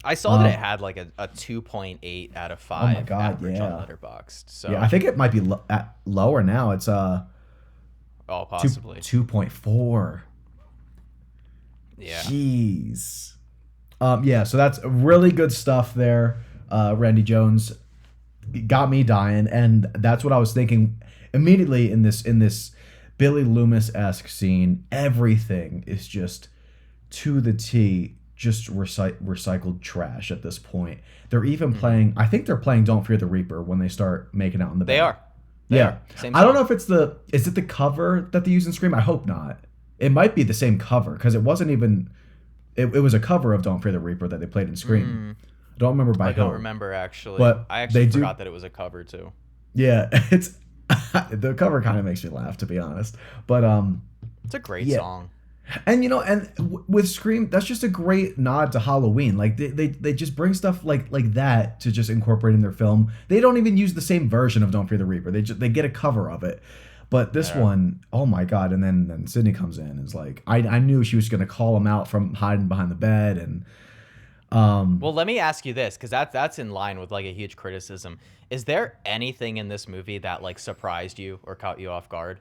[SPEAKER 1] I saw that it had like a 2.8 out of 5
[SPEAKER 2] oh my God,
[SPEAKER 1] average on Letterboxd. So
[SPEAKER 2] yeah, I think it might be lower now. It's
[SPEAKER 1] possibly
[SPEAKER 2] 2.4.
[SPEAKER 1] Yeah.
[SPEAKER 2] Jeez. Yeah. So that's really good stuff there. Randy Jones got me dying, and that's what I was thinking immediately in this Billy Loomis-esque scene. Everything is just to the T, just recycled trash at this point. They're even playing. I think they're playing "Don't Fear the Reaper" when they start making out in the bed.
[SPEAKER 1] They are.
[SPEAKER 2] Yeah.
[SPEAKER 1] Same
[SPEAKER 2] I don't know if is it the cover that they use in Scream? I hope not. It might be the same cover because it wasn't even. It was a cover of "Don't Fear the Reaper" that they played in Scream. I don't remember by who.
[SPEAKER 1] I don't remember actually.
[SPEAKER 2] But
[SPEAKER 1] I actually forgot that it was a cover too.
[SPEAKER 2] Yeah, it's the cover kind of makes me laugh, to be honest. But
[SPEAKER 1] it's a great song.
[SPEAKER 2] And with Scream, that's just a great nod to Halloween. Like they just bring stuff like that to just incorporate in their film. They don't even use the same version of "Don't Fear the Reaper." They get a cover of it. But this one, oh my god! And then Sidney comes in and is like, I knew she was gonna call him out from hiding behind the bed and.
[SPEAKER 1] Well, let me ask you this, because that's in line with like a huge criticism. Is there anything in this movie that like surprised you or caught you off guard?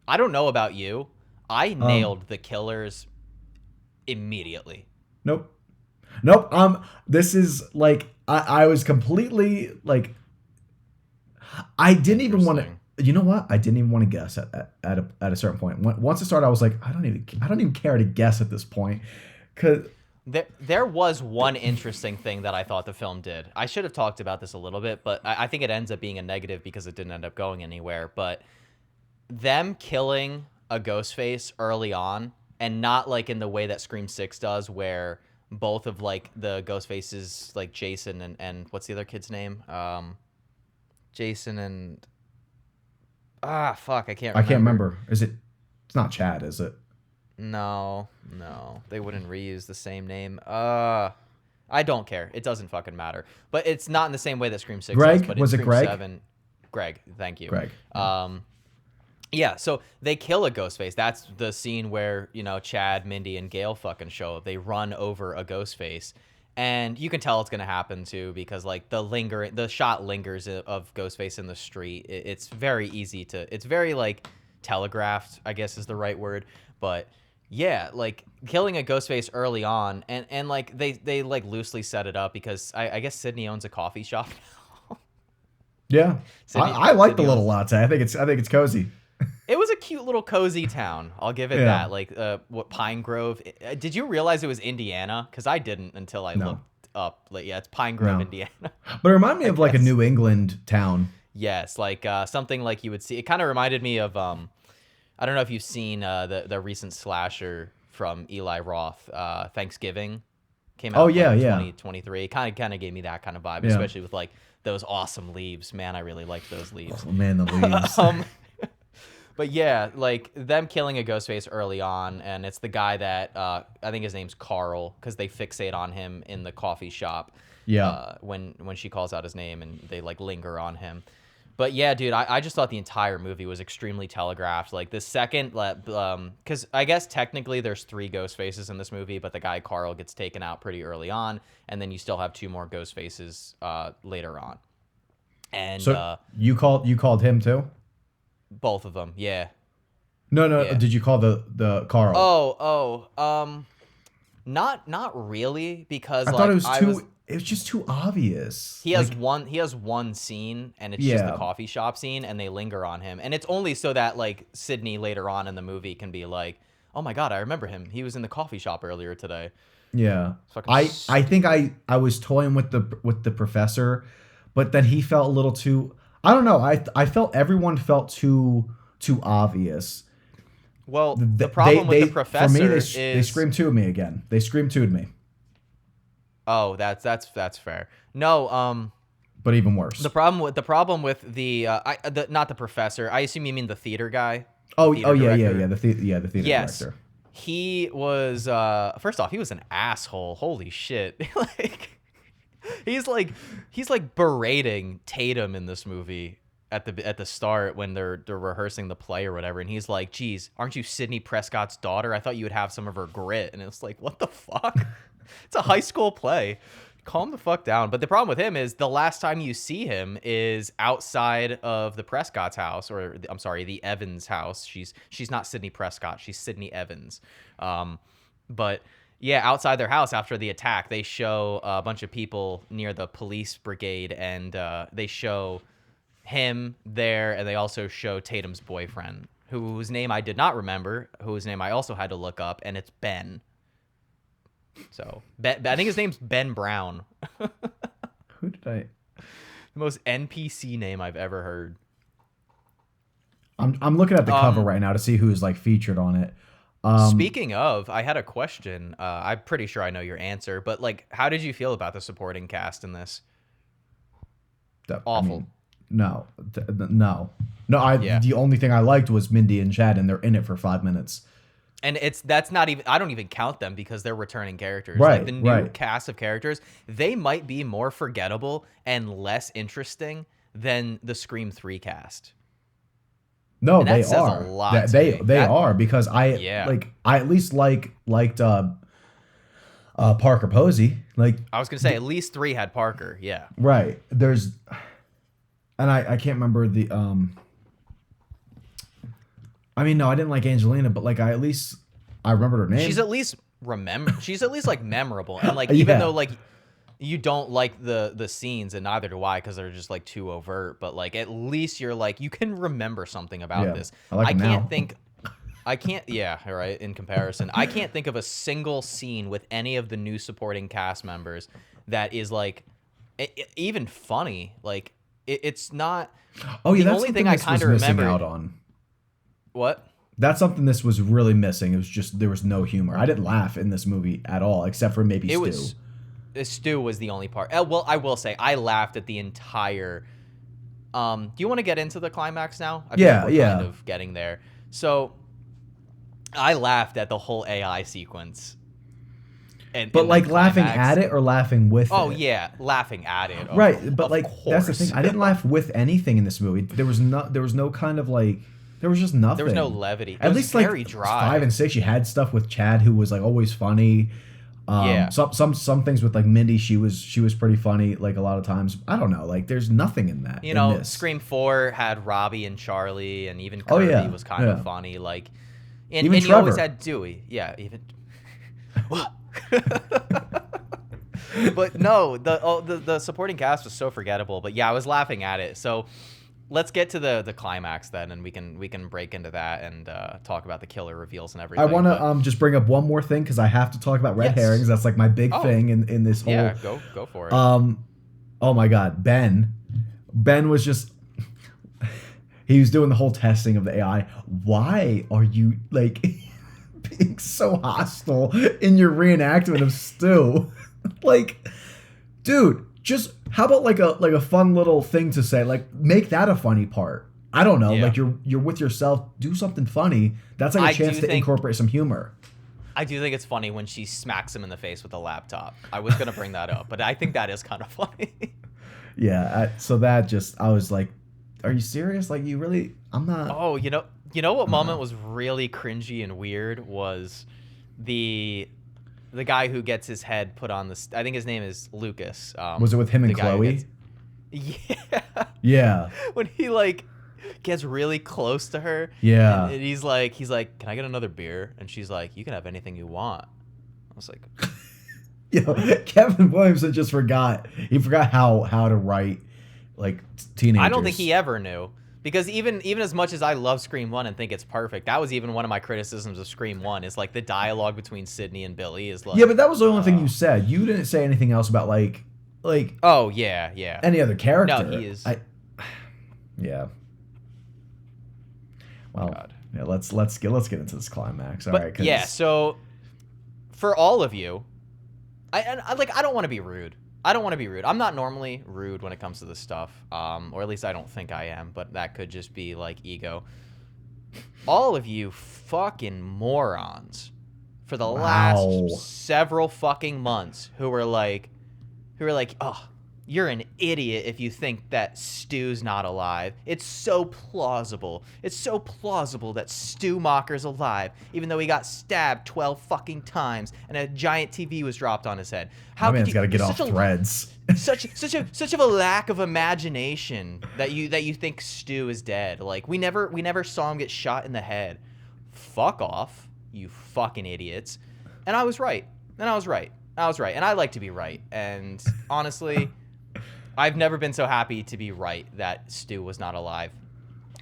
[SPEAKER 1] I don't know about you. I nailed the killers immediately.
[SPEAKER 2] Nope. This is like I was completely like I didn't even want to. You know what? I didn't even want to guess at a certain point. Once it started, I was like, I don't even care to guess at this point, because.
[SPEAKER 1] There was one interesting thing that I thought the film did. I should have talked about this a little bit, but I think it ends up being a negative because it didn't end up going anywhere. But them killing a Ghostface early on, and not like in the way that Scream 6 does, where both of like the Ghostfaces, like Jason and what's the other kid's name? Jason and fuck, I can't remember.
[SPEAKER 2] It's not Chad, is it?
[SPEAKER 1] No, they wouldn't reuse the same name. I don't care. It doesn't fucking matter. But it's not in the same way that Scream 6
[SPEAKER 2] Greg?
[SPEAKER 1] does. But
[SPEAKER 2] was
[SPEAKER 1] in
[SPEAKER 2] it
[SPEAKER 1] Scream
[SPEAKER 2] Greg?
[SPEAKER 1] 7, Greg, thank you.
[SPEAKER 2] Greg.
[SPEAKER 1] Yeah, so they kill a Ghostface. That's the scene where, Chad, Mindy, and Gail fucking show up. They run over a Ghostface. And you can tell it's going to happen, too, because, like, the shot lingers of Ghostface in the street. It's very easy to... It's very, like, telegraphed, I guess is the right word. But... yeah, like killing a Ghostface early on, and like they like loosely set it up because I guess Sidney owns a coffee shop now.
[SPEAKER 2] Yeah, I like the little latte. I think it's cozy.
[SPEAKER 1] It was a cute little cozy town. I'll give it that. Like what Pine Grove? Did you realize it was Indiana? Because I didn't until I looked up. Like it's Pine Grove, Indiana.
[SPEAKER 2] But it reminded me of like a New England town.
[SPEAKER 1] Yes, like something like you would see. It kind of reminded me of I don't know if you've seen the recent slasher from Eli Roth, Thanksgiving, came out in 2023. Kind of gave me that kind of vibe, especially with like those awesome leaves. Man, I really liked those leaves.
[SPEAKER 2] Oh man, the leaves.
[SPEAKER 1] But yeah, like them killing a Ghostface early on, and it's the guy that I think his name's Carl, because they fixate on him in the coffee shop.
[SPEAKER 2] Yeah.
[SPEAKER 1] When she calls out his name and they like linger on him. But yeah, dude, I just thought the entire movie was extremely telegraphed. Like the second, because I guess technically there's 3 ghost faces in this movie, but the guy Carl gets taken out pretty early on, and then you still have 2 more ghost faces later on. And
[SPEAKER 2] so you called him too?
[SPEAKER 1] Both of them, yeah.
[SPEAKER 2] No.
[SPEAKER 1] Yeah.
[SPEAKER 2] Did you call the Carl?
[SPEAKER 1] Not really, because
[SPEAKER 2] I thought it was just too obvious.
[SPEAKER 1] He has one scene, and it's just the coffee shop scene, and they linger on him, and it's only so that like Sidney later on in the movie can be like, oh my god, I remember him. He was in the coffee shop earlier today.
[SPEAKER 2] Yeah, I think I was toying with the professor, but then he felt a little too. I don't know. I felt everyone felt too obvious.
[SPEAKER 1] Well, the problem with the professor
[SPEAKER 2] for me,
[SPEAKER 1] is
[SPEAKER 2] they screamed to me again. They screamed to me.
[SPEAKER 1] Oh, that's fair. No,
[SPEAKER 2] but even worse.
[SPEAKER 1] The problem with the not the professor. I assume you mean the theater guy.
[SPEAKER 2] Yeah. The theater director.
[SPEAKER 1] He was first off, he was an asshole. Holy shit! Like he's like berating Tatum in this movie at the start when they're rehearsing the play or whatever, and he's like, "Geez, aren't you Sidney Prescott's daughter? I thought you would have some of her grit." And it's like, what the fuck? It's a high school play. Calm the fuck down. But the problem with him is the last time you see him is outside of the Prescott's house, or I'm sorry, the Evans house. She's not Sidney Prescott. She's Sidney Evans. But yeah, outside their house after the attack, they show a bunch of people near the police brigade, and they show him there, and they also show Tatum's boyfriend, whose name I did not remember, whose name I also had to look up, and it's Ben. So I think his name's Ben Brown.
[SPEAKER 2] Who did I?
[SPEAKER 1] The most NPC name I've ever heard.
[SPEAKER 2] I'm looking at the cover right now to see who's like featured on it.
[SPEAKER 1] Speaking of, I had a question. I'm pretty sure I know your answer, but like, how did you feel about the supporting cast in this? Awful.
[SPEAKER 2] No. The only thing I liked was Mindy and Chad, and they're in it for 5 minutes.
[SPEAKER 1] And that's not even, I don't even count them because they're returning characters.
[SPEAKER 2] Right,
[SPEAKER 1] like the new cast of characters, they might be more forgettable and less interesting than the Scream 3 cast.
[SPEAKER 2] No,
[SPEAKER 1] and
[SPEAKER 2] they
[SPEAKER 1] says
[SPEAKER 2] are.
[SPEAKER 1] A lot
[SPEAKER 2] they are, because I at least liked Parker Posey. Like,
[SPEAKER 1] I was gonna say at least 3 had Parker. Yeah.
[SPEAKER 2] Right. There's, and I can't remember the I mean, no, I didn't like Angelina, but like I remembered her name.
[SPEAKER 1] She's at least like memorable, and like even though like you don't like the scenes, and neither do I, because they're just like too overt. But like at least you're like, you can remember something about this.
[SPEAKER 2] I
[SPEAKER 1] can't. Yeah, right. In comparison, I can't think of a single scene with any of the new supporting cast members that is like even funny. Like it's not.
[SPEAKER 2] Oh yeah,
[SPEAKER 1] the
[SPEAKER 2] that's
[SPEAKER 1] only thing I kind of remember
[SPEAKER 2] out on.
[SPEAKER 1] What?
[SPEAKER 2] That's something this was really missing. It was just there was no humor. I didn't laugh in this movie at all, except for maybe Stu.
[SPEAKER 1] Stu was the only part. Well, I will say I laughed at the entire. Do you want to get into the climax now? I feel like we're kind of getting there. So, I laughed at the whole AI sequence.
[SPEAKER 2] But like laughing at it or laughing with it?
[SPEAKER 1] Oh yeah, laughing at it.
[SPEAKER 2] Right, but like that's the thing. I didn't laugh with anything in this movie. There was no kind of like. There was just nothing.
[SPEAKER 1] There was no levity.
[SPEAKER 2] At least
[SPEAKER 1] very
[SPEAKER 2] like
[SPEAKER 1] dry.
[SPEAKER 2] 5 and 6, you had stuff with Chad who was like always funny. Some things with like Mindy, she was pretty funny like a lot of times. I don't know, like there's nothing in that.
[SPEAKER 1] You know, Scream 4 had Robbie and Charlie, and even Kirby was kind of funny. Like, and you always had Dewey. Yeah, even. But no, the supporting cast was so forgettable. But yeah, I was laughing at it. So. Let's get to the climax then, and we can break into that and talk about the killer reveals and everything.
[SPEAKER 2] I want to just bring up one more thing because I have to talk about red herrings. That's like my big thing in this whole.
[SPEAKER 1] Yeah, go for it.
[SPEAKER 2] Oh my God, Ben was just he was doing the whole testing of the AI. Why are you like being so hostile in your reenactment of Stu? Like, dude. Just how about like a fun little thing to say, like make that a funny part, I don't know.
[SPEAKER 1] Yeah.
[SPEAKER 2] Like you're with yourself. Do something funny. That's like a chance to incorporate some humor.
[SPEAKER 1] I do think it's funny when she smacks him in the face with a laptop. I was gonna bring that up, but I think that is kind of funny.
[SPEAKER 2] Yeah. So that just I was like, are you serious? Like you really? I'm not.
[SPEAKER 1] Oh, you know what moment was really cringy and weird was the guy who gets his head put on the. I think his name is Lucas.
[SPEAKER 2] Was it with him and Chloe?
[SPEAKER 1] Yeah.
[SPEAKER 2] Yeah.
[SPEAKER 1] When he like gets really close to her.
[SPEAKER 2] Yeah.
[SPEAKER 1] And he's like, can I get another beer? And she's like, you can have anything you want. I was like,
[SPEAKER 2] Yo, Kevin Williamson just forgot. He forgot how to write like teenagers.
[SPEAKER 1] I don't think he ever knew. Because even as much as I love Scream 1 and think it's perfect, that was even one of my criticisms of Scream 1 is like the dialogue between Sidney and Billy is like.
[SPEAKER 2] Yeah, but that was the only thing you said. You didn't say anything else about like
[SPEAKER 1] oh yeah
[SPEAKER 2] any other character.
[SPEAKER 1] No, he is.
[SPEAKER 2] Yeah. Well,
[SPEAKER 1] God.
[SPEAKER 2] Yeah, let's get into this climax. All
[SPEAKER 1] but,
[SPEAKER 2] right.
[SPEAKER 1] Yeah, so for all of you, I don't want to be rude. I'm not normally rude when it comes to this stuff, or at least I don't think I am, but that could just be like ego. All of you fucking morons for the last several fucking months who were like, oh, you're an idiot if you think that Stu's not alive. It's so plausible. It's so plausible that Stu Macher's alive, even though he got stabbed 12 fucking times and a giant TV was dropped on his head.
[SPEAKER 2] How man's got to get off threads.
[SPEAKER 1] Such of a lack of imagination that you think Stu is dead. Like we never saw him get shot in the head. Fuck off, you fucking idiots. And I was right. And I like to be right. And honestly, I've never been so happy to be right that Stu was not alive.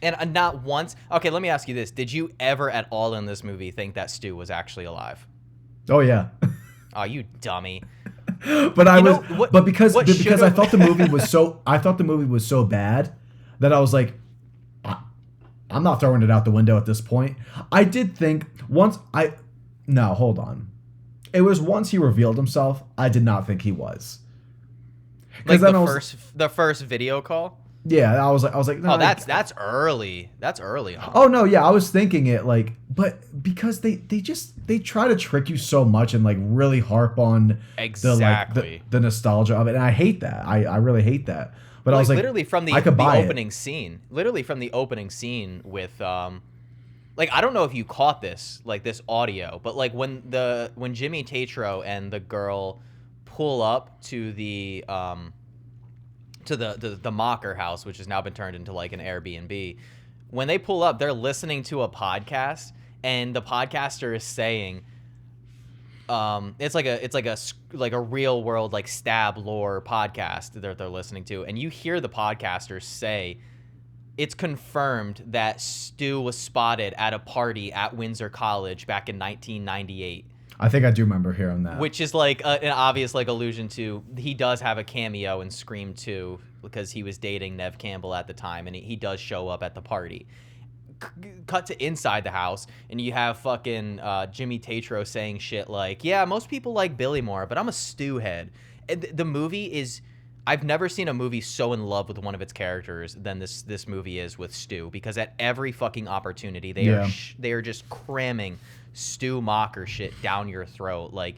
[SPEAKER 1] And not once. Okay, let me ask you this. Did you ever at all in this movie think that Stu was actually alive?
[SPEAKER 2] Oh, yeah.
[SPEAKER 1] Oh, you dummy.
[SPEAKER 2] But because I thought the movie was so bad that I was like, I'm not throwing it out the window at this point. I did think no, hold on. It was once he revealed himself, I did not think he was.
[SPEAKER 1] Like the first video call?
[SPEAKER 2] Yeah, I was like, no,
[SPEAKER 1] oh, that's early. That's early on.
[SPEAKER 2] Oh no, yeah, I was thinking it but because they try to trick you so much and like really harp on
[SPEAKER 1] exactly
[SPEAKER 2] the nostalgia of it, and I hate that. I really hate that. But I was like,
[SPEAKER 1] literally from the opening scene. Literally from the opening scene with like I don't know if you caught this audio, but like when Jimmy Tatro and the girl pull up to the Macher house, which has now been turned into like an Airbnb. When they pull up, they're listening to a podcast, and the podcaster is saying, it's like a real world like stab lore podcast that they're listening to, and you hear the podcaster say, it's confirmed that Stu was spotted at a party at Windsor College back in 1998.
[SPEAKER 2] I think I do remember hearing that.
[SPEAKER 1] Which is like an obvious like allusion to he does have a cameo in Scream 2 because he was dating Neve Campbell at the time, and he does show up at the party. Cut to inside the house, and you have fucking Jimmy Tatro saying shit like, yeah, most people like Billy more, but I'm a Stu head. And the movie is... I've never seen a movie so in love with one of its characters than this movie is with Stu, because at every fucking opportunity they are just cramming Stu Macher shit down your throat like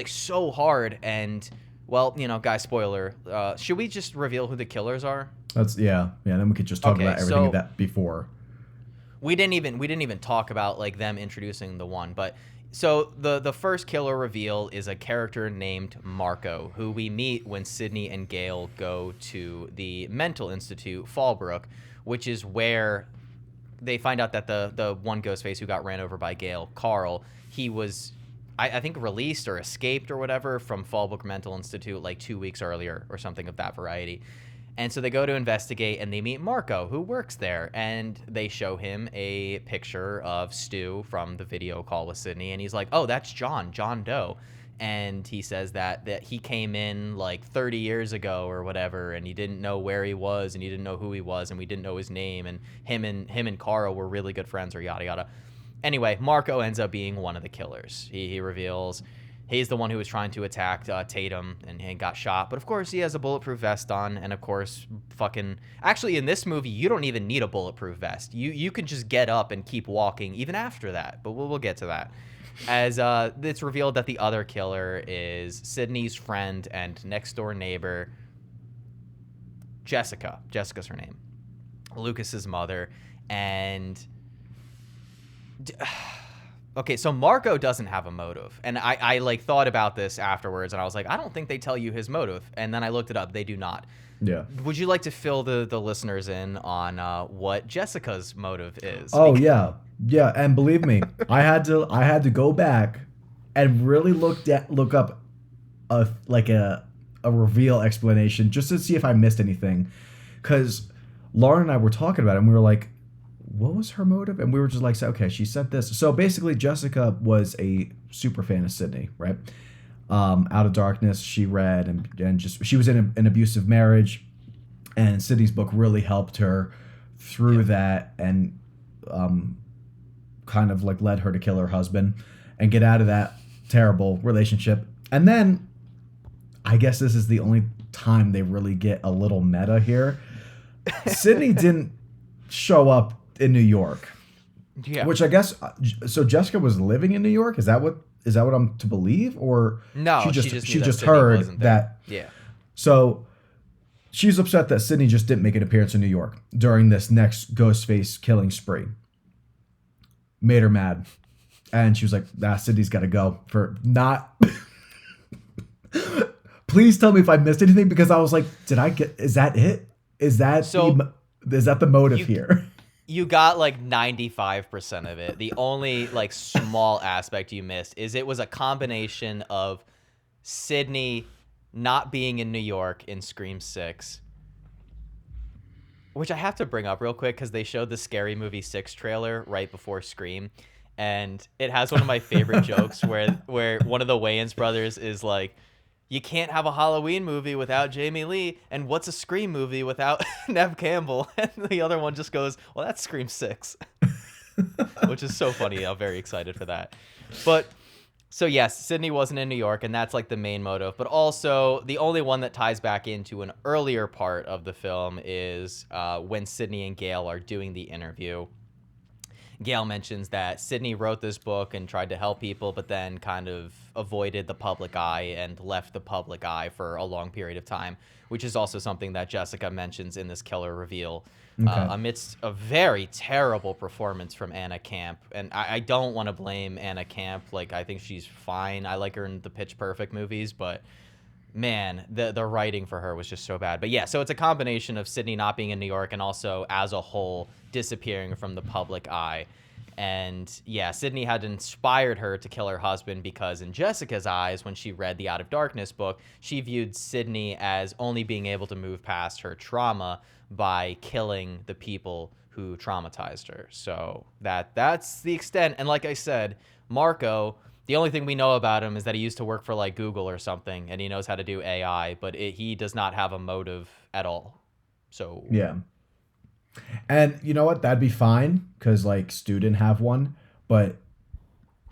[SPEAKER 1] so hard. And well, guys, spoiler, should we just reveal who the killers are?
[SPEAKER 2] That's then we could just talk about everything that before.
[SPEAKER 1] We didn't even talk about like them introducing the one, but so the first killer reveal is a character named Marco, who we meet when Sidney and Gail go to the mental institute, Fallbrook, which is where they find out that the one Ghostface who got ran over by Gail, Carl, he was, I think, released or escaped or whatever from Fallbrook Mental Institute like 2 weeks earlier or something of that variety. And so they go to investigate, and they meet Marco, who works there, and they show him a picture of Stu from the video call with Sidney, and he's like, oh, that's John Doe. And he says that he came in like 30 years ago or whatever, and he didn't know where he was, and he didn't know who he was, and we didn't know his name, and him and Carl were really good friends, or yada yada. Anyway, Marco ends up being one of the killers. He reveals He's the one who was trying to attack Tatum and got shot. But of course, he has a bulletproof vest on. And of course, actually, in this movie, you don't even need a bulletproof vest. You can just get up and keep walking even after that. But we'll get to that. As it's revealed that the other killer is Sidney's friend and next door neighbor, Jessica. Jessica's her name. Lucas's mother. And okay, so Marco doesn't have a motive. And I like thought about this afterwards, and I was like, I don't think they tell you his motive. And then I looked it up. They do not.
[SPEAKER 2] Yeah.
[SPEAKER 1] Would you like to fill the listeners in on what Jessica's motive is?
[SPEAKER 2] Oh, yeah. Yeah, and believe me, I had to go back and really look up a reveal explanation just to see if I missed anything. Because Lauren and I were talking about it, and we were like, what was her motive? And we were just like, okay, she said this. So basically, Jessica was a super fan of Sidney, right? Out of Darkness, she read and just she was in an abusive marriage, and Sidney's book really helped her through that, and kind of like led her to kill her husband and get out of that terrible relationship. And then I guess this is the only time they really get a little meta here. Sidney didn't show up in New York.
[SPEAKER 1] Yeah.
[SPEAKER 2] Which I guess so Jessica was living in New York? Is that what I'm to believe? Or
[SPEAKER 1] no,
[SPEAKER 2] she just heard that.
[SPEAKER 1] Yeah.
[SPEAKER 2] So she's upset that Sidney just didn't make an appearance in New York during this next Ghostface killing spree. Made her mad. And she was like, Sidney's got to go for not... Please tell me if I missed anything, because I was like, is that it? Is that the motive here?
[SPEAKER 1] You got like 95% of it. The only like small aspect you missed is it was a combination of Sidney not being in New York in Scream 6, which I have to bring up real quick because they showed the Scary Movie 6 trailer right before Scream, and it has one of my favorite jokes where one of the Wayans brothers is like, you can't have a Halloween movie without Jamie Lee, and what's a Scream movie without Neve Campbell? And the other one just goes, well, that's Scream 6, which is so funny. I'm very excited for that. But so yes, Sidney wasn't in New York, and that's like the main motive. But also the only one that ties back into an earlier part of the film is when Sidney and Gail are doing the interview. Gail mentions that Sidney wrote this book and tried to help people, but then kind of avoided the public eye and left the public eye for a long period of time, which is also something that Jessica mentions in this killer reveal. Amidst a very terrible performance from Anna Camp. And I don't want to blame Anna Camp. Like, I think she's fine. I like her in the Pitch Perfect movies, but man, the writing for her was just so bad. But yeah, so it's a combination of Sidney not being in New York and also as a whole disappearing from the public eye. And yeah, Sidney had inspired her to kill her husband because in Jessica's eyes, when she read the Out of Darkness book, she viewed Sidney as only being able to move past her trauma by killing the people who traumatized her. So that's the extent. And like I said, Marco, the only thing we know about him is that he used to work for like Google or something, and he knows how to do AI, but he does not have a motive at all. So
[SPEAKER 2] yeah. And you know what? That'd be fine because like Stu didn't have one, but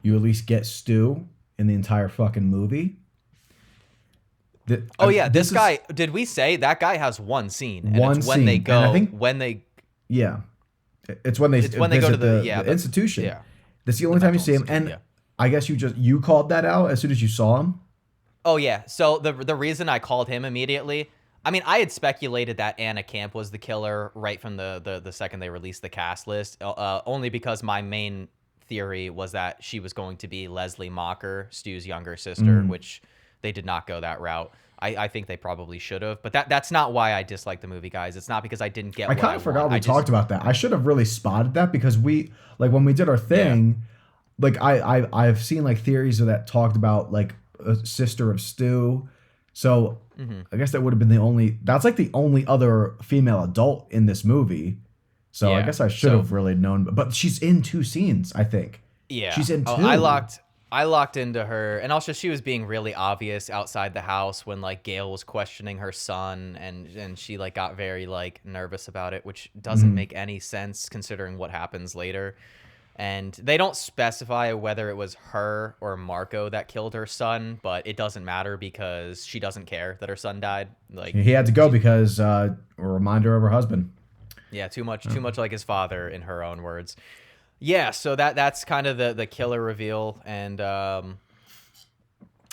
[SPEAKER 2] you at least get Stu in the entire fucking movie.
[SPEAKER 1] This guy. Did we say that guy has one scene? And
[SPEAKER 2] one
[SPEAKER 1] it's when
[SPEAKER 2] scene.
[SPEAKER 1] they go.
[SPEAKER 2] And I think,
[SPEAKER 1] when they.
[SPEAKER 2] Yeah, it's when they go to the institution.
[SPEAKER 1] Yeah,
[SPEAKER 2] that's the only time you see him. And I guess you called that out as soon as you saw him.
[SPEAKER 1] Oh yeah. So the reason I called him immediately. I mean, I had speculated that Anna Camp was the killer right from the second they released the cast list, only because my main theory was that she was going to be Leslie Mocker, Stu's younger sister, which they did not go that route. I think they probably should have, but that's not why I dislike the movie, guys. It's not because I didn't get.
[SPEAKER 2] I kind of forgot we talked about that. I should have really spotted that because we when we did our thing, like I've seen like theories of that talked about like a sister of Stu. So I guess that would have been that's like the only other female adult in this movie. So I guess I should have really known, but she's in 2 scenes, I think.
[SPEAKER 1] Yeah.
[SPEAKER 2] She's in 2.
[SPEAKER 1] I locked into her, and also she was being really obvious outside the house when like Gail was questioning her son, and she like got very like nervous about it, which doesn't make any sense considering what happens later. And they don't specify whether it was her or Marco that killed her son, but it doesn't matter because she doesn't care that her son died. Like,
[SPEAKER 2] he had to go because a reminder of her husband.
[SPEAKER 1] Yeah, too much like his father, in her own words. Yeah, so that's kind of the killer reveal. And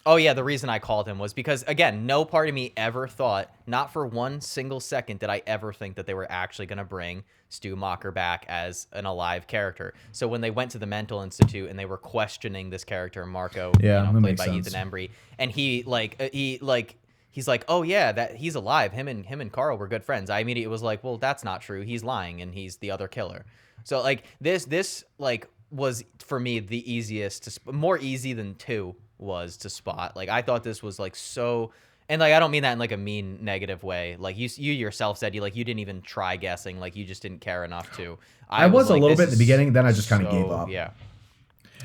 [SPEAKER 1] oh yeah, the reason I called him was because, again, no part of me ever thought, not for one single second did I ever think that they were actually going to bring Stu Macher back as an alive character. So when they went to the mental institute and they were questioning this character, Marco, played by Ethan Embry, and he's like, oh yeah, that he's alive. Him and Carl were good friends. I immediately was like, well, that's not true. He's lying, and he's the other killer. So like this like was for me the easiest more easy than 2 was to spot. Like, I thought this was like so. And like, I don't mean that in like a mean, negative way. Like you yourself said, you didn't even try guessing. Like, you just didn't care enough to.
[SPEAKER 2] I was like, a little bit in the beginning, then I just kind of gave up.
[SPEAKER 1] Yeah,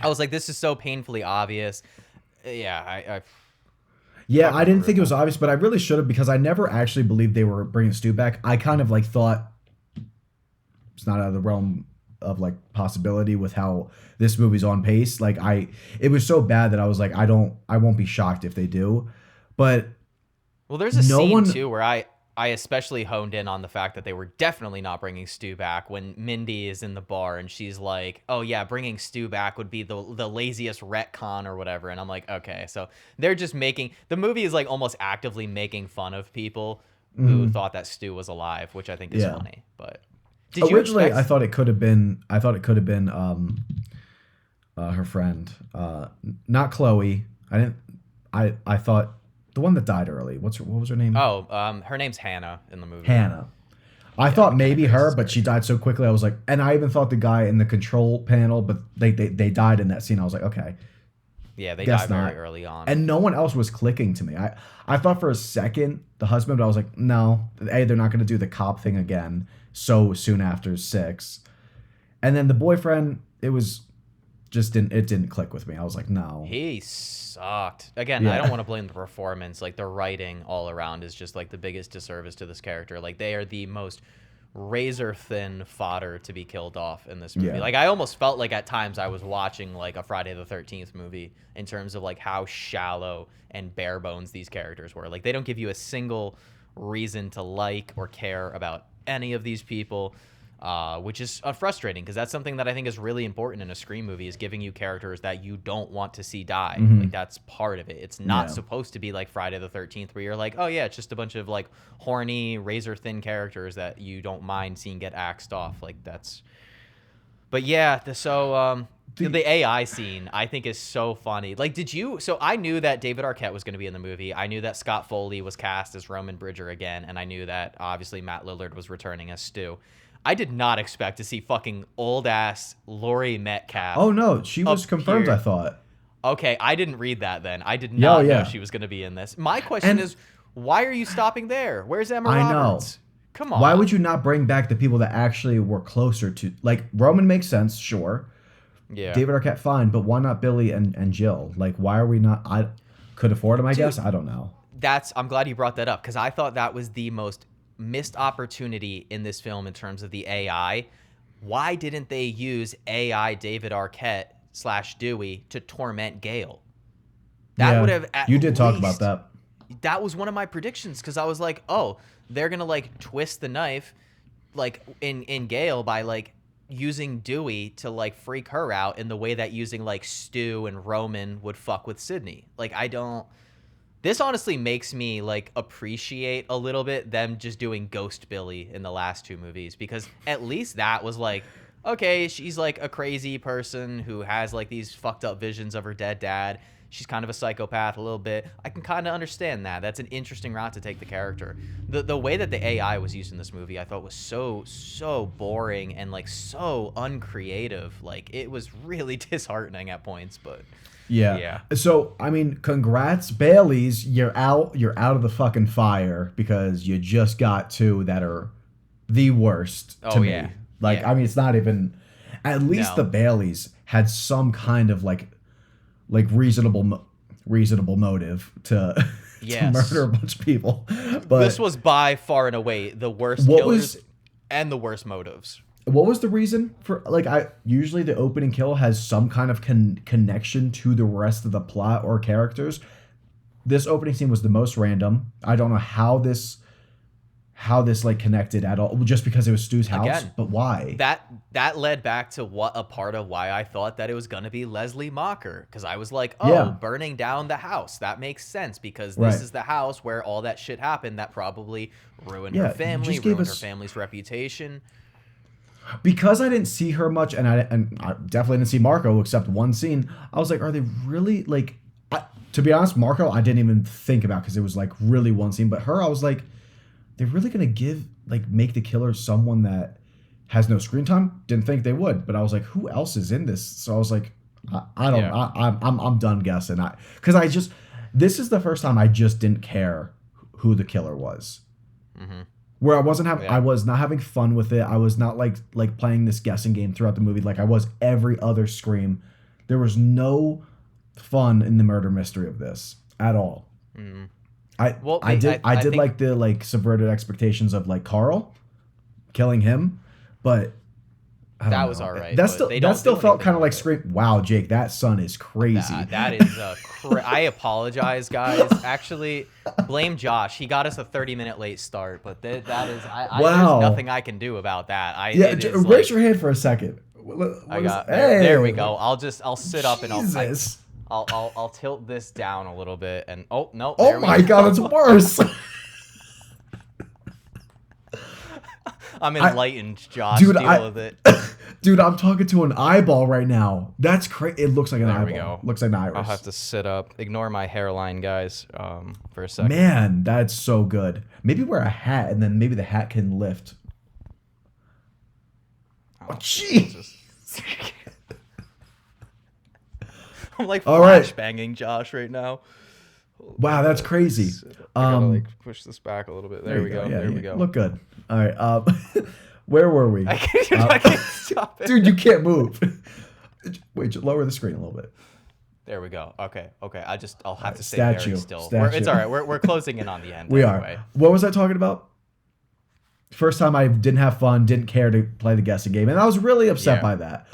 [SPEAKER 1] I was like, this is so painfully obvious. Yeah,
[SPEAKER 2] I didn't think it was obvious, but I really should have, because I never actually believed they were bringing Stu back. I kind of like thought it's not out of the realm of like possibility with how this movie's on pace. Like, it was so bad that I was like, I won't be shocked if they do. But
[SPEAKER 1] well, there's a scene too where I especially honed in on the fact that they were definitely not bringing Stu back, when Mindy is in the bar and she's like, oh yeah, bringing Stu back would be the laziest retcon or whatever. And I'm like, okay, so they're just the movie is like almost actively making fun of people who thought that Stu was alive, which I think is funny. But
[SPEAKER 2] originally I thought it could have been her friend, not Chloe. I thought the one that died early. What was her name?
[SPEAKER 1] Oh, her name's Hannah in the movie.
[SPEAKER 2] Hannah. I thought maybe her, but she died so quickly. I was like, and I even thought the guy in the control panel, but they died in that scene. I was like, okay.
[SPEAKER 1] Yeah, they died very early on.
[SPEAKER 2] And no one else was clicking to me. I thought for a second the husband, but I was like, no, they're not going to do the cop thing again so soon after 6. And then the boyfriend, it didn't click with me. I was like, no.
[SPEAKER 1] He sucked. Again, I don't want to blame the performance. Like, the writing all around is just like the biggest disservice to this character. Like, they are the most razor thin fodder to be killed off in this movie. Like, I almost felt like at times I was watching like a Friday the 13th movie in terms of like how shallow and bare bones these characters were. Like, they don't give you a single reason to like or care about any of these people. Which is frustrating, because that's something that I think is really important in a Scream movie, is giving you characters that you don't want to see die. Like, that's part of it. It's not supposed to be like Friday the 13th, where you're like, oh yeah, it's just a bunch of like horny, razor thin characters that you don't mind seeing get axed off. Like, that's. But yeah, the AI scene I think is so funny. Like, so I knew that David Arquette was going to be in the movie. I knew that Scott Foley was cast as Roman Bridger again, and I knew that obviously Matt Lillard was returning as Stu. I did not expect to see fucking old-ass Laurie Metcalf.
[SPEAKER 2] Oh, no. She was confirmed, I thought.
[SPEAKER 1] Okay, I didn't read that then. I did not know she was going to be in this. My question is, why are you stopping there? Where's Emma Roberts? Come on.
[SPEAKER 2] Why would you not bring back the people that actually were closer to... Like, Roman makes sense, sure.
[SPEAKER 1] Yeah.
[SPEAKER 2] David Arquette, fine. But why not Billy and Jill? Like, why are we not... I could afford them, I guess? I don't know.
[SPEAKER 1] I'm glad you brought that up, because I thought that was the most missed opportunity in this film in terms of the AI. Why didn't they use AI David Arquette / Dewey to torment Gale? That would have
[SPEAKER 2] you did talk about that.
[SPEAKER 1] That was one of my predictions, because I was like, oh, they're gonna like twist the knife like in Gale by like using Dewey to like freak her out in the way that using like Stu and Roman would fuck with Sidney. Like, this honestly makes me like appreciate a little bit them just doing Ghost Billy in the last 2 movies, because at least that was like, okay, she's like a crazy person who has like these fucked up visions of her dead dad. She's kind of a psychopath a little bit. I can kind of understand that. That's an interesting route to take the character. The way that the AI was used in this movie, I thought was so boring and like so uncreative. Like, it was really disheartening at points, but yeah.
[SPEAKER 2] So, I mean, congrats, Baileys. You're out of the fucking fire, because you just got 2 that are the worst to me. Like, I mean, it's not even. At least the Baileys had some kind of like reasonable motive to murder a bunch of people. But
[SPEAKER 1] this was by far and away the worst killers and the worst motives.
[SPEAKER 2] What was the reason for like I usually the opening kill has some kind of connection to the rest of the plot or characters. This opening scene was the most random. I don't know how this like connected at all, just because it was Stu's house. Again, but why?
[SPEAKER 1] That led back to what a part of why I thought that it was gonna be Leslie Mocker, because I was like, oh, yeah, burning down the house, that makes sense, because this is the house where all that shit happened that probably ruined her family, ruined her family's reputation.
[SPEAKER 2] Because I didn't see her much, and I definitely didn't see Marco except one scene. I was like, are they really like? To be honest, Marco, I didn't even think about because it was like really one scene. But her, I was like, they're really gonna make the killer someone that has no screen time? Didn't think they would, but I was like, who else is in this? So I was like, I'm done guessing. This is the first time I just didn't care who the killer was. Mm-hmm. Where I was not having fun with it. I was not like playing this guessing game throughout the movie like I was every other Scream. There was no fun in the murder mystery of this at all. Mm-hmm. I did like the like subverted expectations of like Carl killing him, but
[SPEAKER 1] that was all right.
[SPEAKER 2] That still felt kind of like Scream. Wow, Jake, that son is crazy.
[SPEAKER 1] That is I apologize, guys. Actually, blame Josh. He got us a 30-minute late start, but that is there's nothing I can do about that.
[SPEAKER 2] Raise your hand for a second.
[SPEAKER 1] There we go. I'll sit up and I'll tilt this down a little bit and oh no.
[SPEAKER 2] Oh my God, it's worse.
[SPEAKER 1] I'm enlightened, Josh. Deal with it.
[SPEAKER 2] Dude, I'm talking to an eyeball right now. That's crazy. It looks like an eyeball. There we go. Looks like an iris.
[SPEAKER 1] I'll have to sit up. Ignore my hairline, guys, for a second.
[SPEAKER 2] Man, that's so good. Maybe wear a hat, and then maybe the hat can lift. Oh, jeez.
[SPEAKER 1] I'm like flashbanging Josh right now.
[SPEAKER 2] Wow, that's crazy.
[SPEAKER 1] I gotta like push this back a little bit. There we go.
[SPEAKER 2] Yeah,
[SPEAKER 1] there we go.
[SPEAKER 2] Look good. All right. Where were we?
[SPEAKER 1] I can't stop it.
[SPEAKER 2] Dude, you can't move. Wait, lower the screen a little bit.
[SPEAKER 1] There we go. Okay. I'll have to stay
[SPEAKER 2] statue,
[SPEAKER 1] very still.
[SPEAKER 2] Statue.
[SPEAKER 1] It's all right. We're closing in on the end.
[SPEAKER 2] We
[SPEAKER 1] anyway.
[SPEAKER 2] are. What was I talking about? First time I didn't have fun, didn't care to play the guessing game, and I was really upset by that.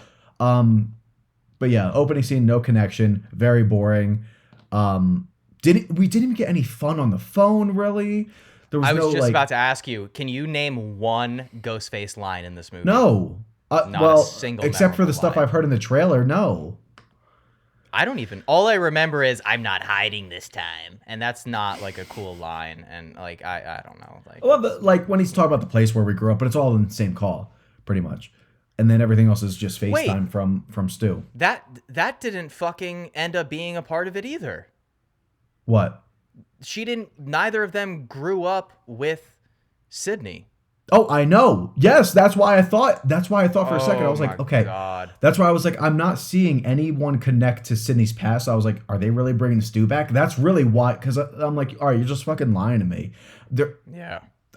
[SPEAKER 2] But yeah, opening scene, no connection, very boring. We didn't even get any fun on the phone, really.
[SPEAKER 1] I was just about to ask you, can you name one Ghostface line in this movie?
[SPEAKER 2] No.
[SPEAKER 1] Not a single
[SPEAKER 2] except for the stuff I've heard in the trailer, no.
[SPEAKER 1] All I remember is, I'm not hiding this time. And that's not like a cool line. And like, I don't know.
[SPEAKER 2] Like when he's talking about the place where we grew up, but it's all in the same call, pretty much. And then everything else is just FaceTime from Stu.
[SPEAKER 1] That didn't fucking end up being a part of it either.
[SPEAKER 2] What?
[SPEAKER 1] Neither of them grew up with Sidney.
[SPEAKER 2] Oh, I know. Yes, that's why I thought for a second. I was like, okay.
[SPEAKER 1] God.
[SPEAKER 2] That's why I was like, I'm not seeing anyone connect to Sidney's past. I was like, are they really bringing Stu back? That's really why, because I'm like, all right, you're just fucking lying to me.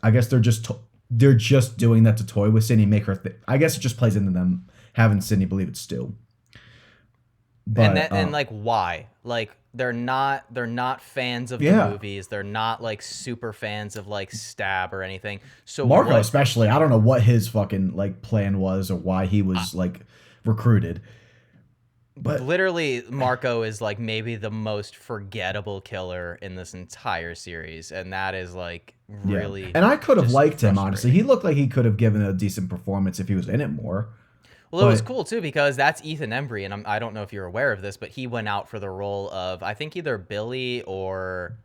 [SPEAKER 2] I guess they're just doing that to toy with Sidney, make her I guess it just plays into them having Sidney believe it's Stu. But,
[SPEAKER 1] and like, why? Like, they're not fans of the movies. They're not like super fans of like Stab or anything. So
[SPEAKER 2] Marco especially, I don't know what his fucking like plan was or why he was like recruited. But
[SPEAKER 1] literally, Marco is like maybe the most forgettable killer in this entire series, and that is like really.
[SPEAKER 2] Yeah. And I could have liked him, honestly. He looked like he could have given a decent performance if he was in it more.
[SPEAKER 1] Well, it was cool too because that's Ethan Embry, and I don't know if you're aware of this, but he went out for the role of I think either Billy or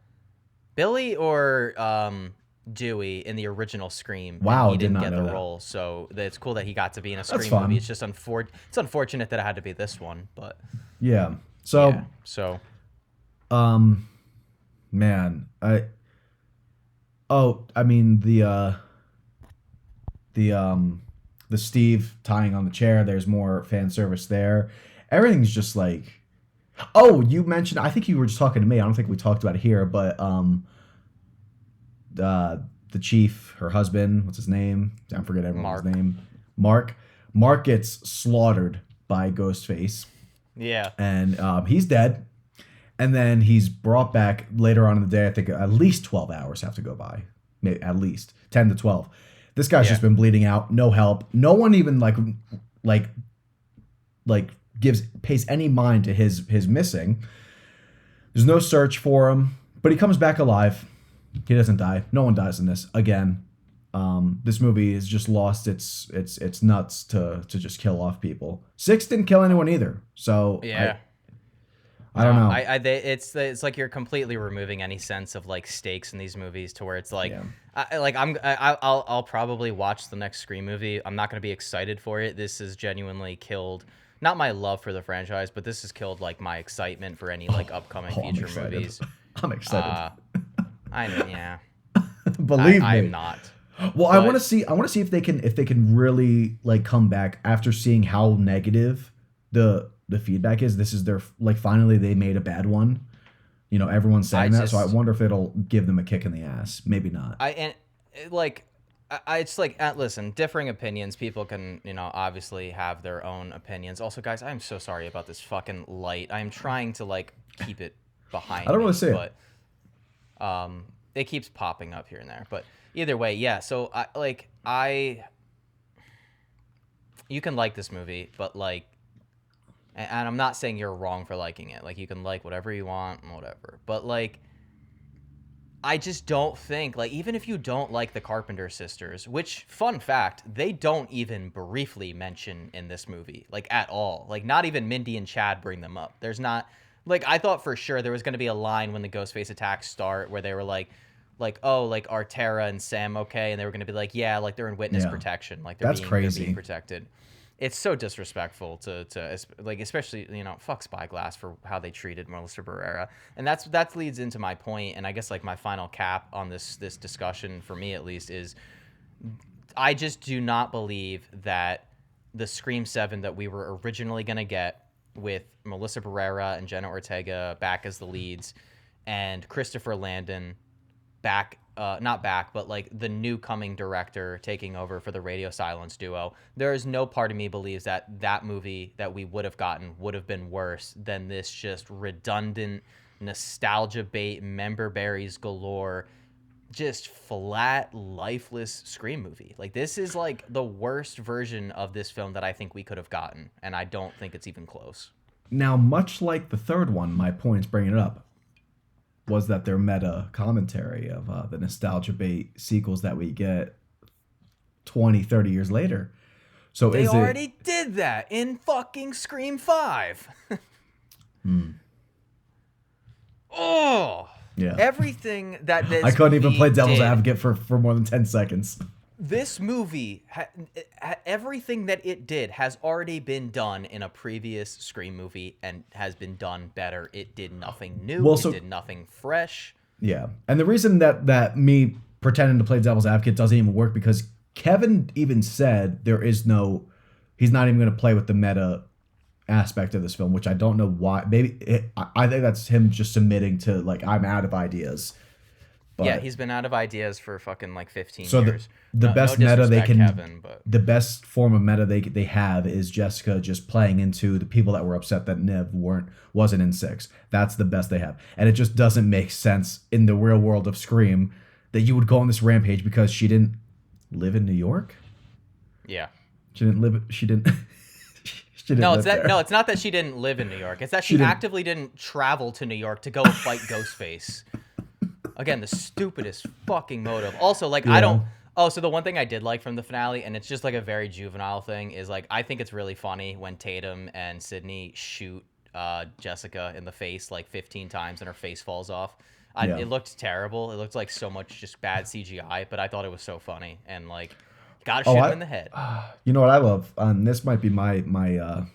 [SPEAKER 1] Dewey in the original Scream.
[SPEAKER 2] Wow,
[SPEAKER 1] he didn't get the
[SPEAKER 2] that.
[SPEAKER 1] role, so it's cool that he got to be in a Scream movie. It's just unfortunate that it had to be this one, but
[SPEAKER 2] yeah. So man, the Steve tying on the chair, there's more fan service there. Everything's just like, you mentioned, I think you were just talking to me. I don't think we talked about it here, but the chief, her husband, what's his name? I forget everyone's name. Mark gets slaughtered by Ghostface.
[SPEAKER 1] Yeah.
[SPEAKER 2] And he's dead. And then he's brought back later on in the day. I think at least 12 hours have to go by. Maybe at least 10 to 12. This guy's just been bleeding out, no help. No one even like pays any mind to his missing. There's no search for him, but he comes back alive. He doesn't die. No one dies in this. Again, this movie has just lost its nuts to just kill off people. 6 didn't kill anyone either. So
[SPEAKER 1] yeah.
[SPEAKER 2] I don't know.
[SPEAKER 1] It's like you're completely removing any sense of like stakes in these movies to where it's like, I'll probably watch the next Scream movie. I'm not going to be excited for it. This has genuinely killed not my love for the franchise, but this has killed like my excitement for any like upcoming future movies.
[SPEAKER 2] I'm excited.
[SPEAKER 1] Yeah.
[SPEAKER 2] Believe me,
[SPEAKER 1] I'm not.
[SPEAKER 2] Well, I want to see if they can really like come back after seeing how negative the feedback is. This is their like finally they made a bad one. You know, everyone's saying that, so I wonder if it'll give them a kick in the ass. Maybe not.
[SPEAKER 1] It's like listen, differing opinions. People can, you know, obviously have their own opinions. Also, guys, I'm so sorry about this fucking light. I'm trying to like keep it behind.
[SPEAKER 2] I don't really see
[SPEAKER 1] it, but it keeps popping up here and there. But either way, yeah. So you can like this movie, but like, and I'm not saying you're wrong for liking it. Like, you can like whatever you want and whatever. But like, I just don't think, like, even if you don't like the Carpenter sisters, which, fun fact, they don't even briefly mention in this movie, like, at all. Like, not even Mindy and Chad bring them up. There's not, like, I thought for sure there was going to be a line when the Ghostface attacks start where they were like, oh, like, are Tara and Sam okay? And they were going to be like, yeah, like, they're in witness protection. Like, they're being protected. It's so disrespectful to like, especially, you know, fuck Spyglass for how they treated Melissa Barrera. And that leads into my point, and I guess like my final cap on this discussion, for me at least, is I just do not believe that the Scream 7 that we were originally going to get with Melissa Barrera and Jenna Ortega back as the leads and Christopher Landon not back, but like the new coming director taking over for the Radio Silence duo. There is no part of me believes that movie that we would have gotten would have been worse than this just redundant nostalgia bait, member berries galore, just flat, lifeless Scream movie. Like, this is like the worst version of this film that I think we could have gotten, and I don't think it's even close.
[SPEAKER 2] Now, much like the third one, my point's bringing it up, was that their meta commentary of the nostalgia bait sequels that we get 20, 30 years later. So
[SPEAKER 1] they already did that in fucking Scream 5. Oh, yeah. Everything that this
[SPEAKER 2] I couldn't even play devil's advocate for more than 10 seconds.
[SPEAKER 1] This movie, everything that it did has already been done in a previous Scream movie and has been done better. It did nothing new. It did nothing fresh.
[SPEAKER 2] Yeah. And the reason that me pretending to play devil's advocate doesn't even work, because Kevin even said he's not even going to play with the meta aspect of this film, which I don't know why. I think that's him just submitting to, like, I'm out of ideas. But,
[SPEAKER 1] yeah, he's been out of ideas for fucking like 15
[SPEAKER 2] so
[SPEAKER 1] years.
[SPEAKER 2] The best meta they can, Kevin, the best form of meta they have is Jessica just playing into the people that were upset that Nev wasn't in 6. That's the best they have, and it just doesn't make sense in the real world of Scream that you would go on this rampage because she didn't live in New York.
[SPEAKER 1] Yeah,
[SPEAKER 2] she didn't live. She didn't.
[SPEAKER 1] No, it's not that she didn't live in New York. It's that she actively didn't travel to New York to go fight Ghostface. Again, the stupidest fucking motive. Also, like, yeah. So the one thing I did like from the finale, and it's just like a very juvenile thing, is like, I think it's really funny when Tatum and Sidney shoot Jessica in the face like 15 times and her face falls off. It looked terrible. It looked like so much just bad CGI, but I thought it was so funny, and like, gotta shoot him in the head.
[SPEAKER 2] You know what I love? This might be my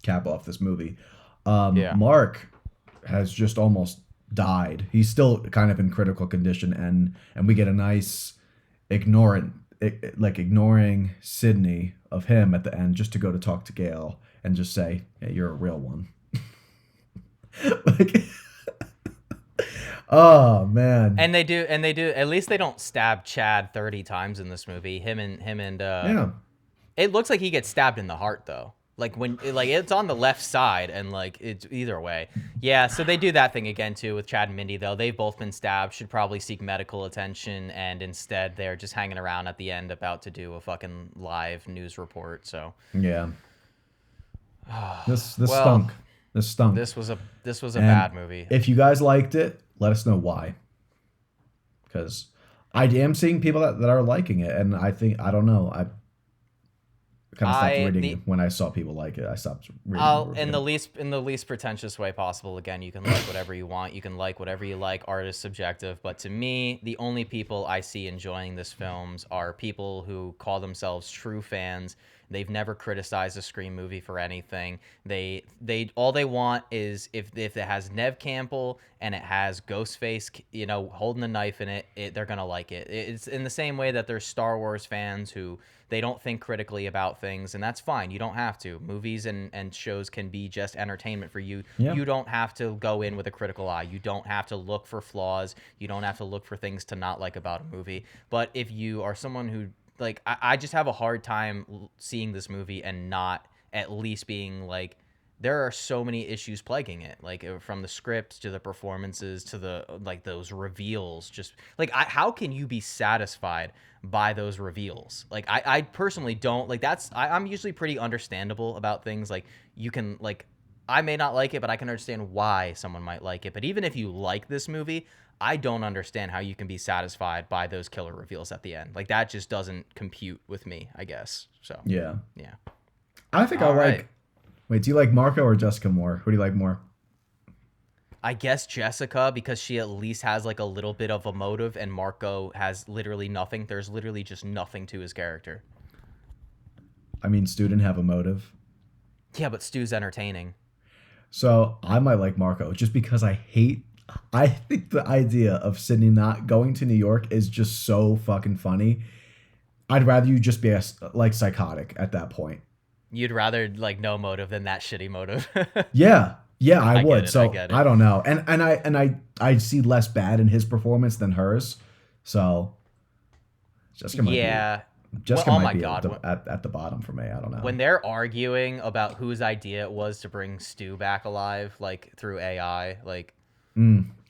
[SPEAKER 2] cap off this movie. Mark has just almost died. He's still kind of in critical condition, and we get a nice ignoring Sidney of him at the end, just to go to talk to Gail and just say, hey, you're a real one. Like, oh man.
[SPEAKER 1] And they do at least they don't stab Chad 30 times in this movie. Him and
[SPEAKER 2] yeah.
[SPEAKER 1] It looks like he gets stabbed in the heart though. Like when like it's on the left side and like it's either way. Yeah, so they do that thing again too with Chad and Mindy though. They've both been stabbed, should probably seek medical attention, and instead they're just hanging around at the end about to do a fucking live news report. So
[SPEAKER 2] yeah. This
[SPEAKER 1] well,
[SPEAKER 2] stunk. This stunk.
[SPEAKER 1] This was a bad movie.
[SPEAKER 2] If you guys liked it, let us know why. Because I am seeing people that are liking it, and I don't know. I kind of stopped reading when I saw people like it. I stopped reading.
[SPEAKER 1] In the least pretentious way possible. Again, you can like whatever you want. You can like whatever you like. Art is subjective. But to me, the only people I see enjoying this films are people who call themselves true fans. They've never criticized a Scream movie for anything. They all they want is if it has Nev Campbell and it has Ghostface, you know, holding a knife in it, they're gonna like it. It's in the same way that there's Star Wars fans who they don't think critically about things, and that's fine. You don't have to. Movies and shows can be just entertainment for you. Yeah. You don't have to go in with a critical eye. You don't have to look for flaws. You don't have to look for things to not like about a movie. But if you are someone who like I just have a hard time seeing this movie and not at least being like, there are so many issues plaguing it, like from the script to the performances to the like those reveals. Just like how can you be satisfied by those reveals? Like I personally don't like. I'm usually pretty understandable about things. Like you can like, I may not like it, but I can understand why someone might like it. But even if you like this movie, I don't understand how you can be satisfied by those killer reveals at the end. Like that just doesn't compute with me, I guess. So
[SPEAKER 2] yeah.
[SPEAKER 1] I
[SPEAKER 2] think right. Wait, do you like Marco or Jessica more? Who do you like more?
[SPEAKER 1] I guess Jessica, because she at least has like a little bit of a motive, and Marco has literally nothing. There's literally just nothing to his character.
[SPEAKER 2] I mean, Stu didn't have a motive.
[SPEAKER 1] Yeah, but Stu's entertaining.
[SPEAKER 2] So I might like Marco just because I think the idea of Sidney not going to New York is just so fucking funny. I'd rather you just be like psychotic at that point.
[SPEAKER 1] You'd rather like no motive than that shitty motive.
[SPEAKER 2] Yeah, I would. So I don't know, and I see less bad in his performance than hers. So Jessica might be at the bottom for me. I don't know.
[SPEAKER 1] When they're arguing about whose idea it was to bring Stu back alive, like through AI, like.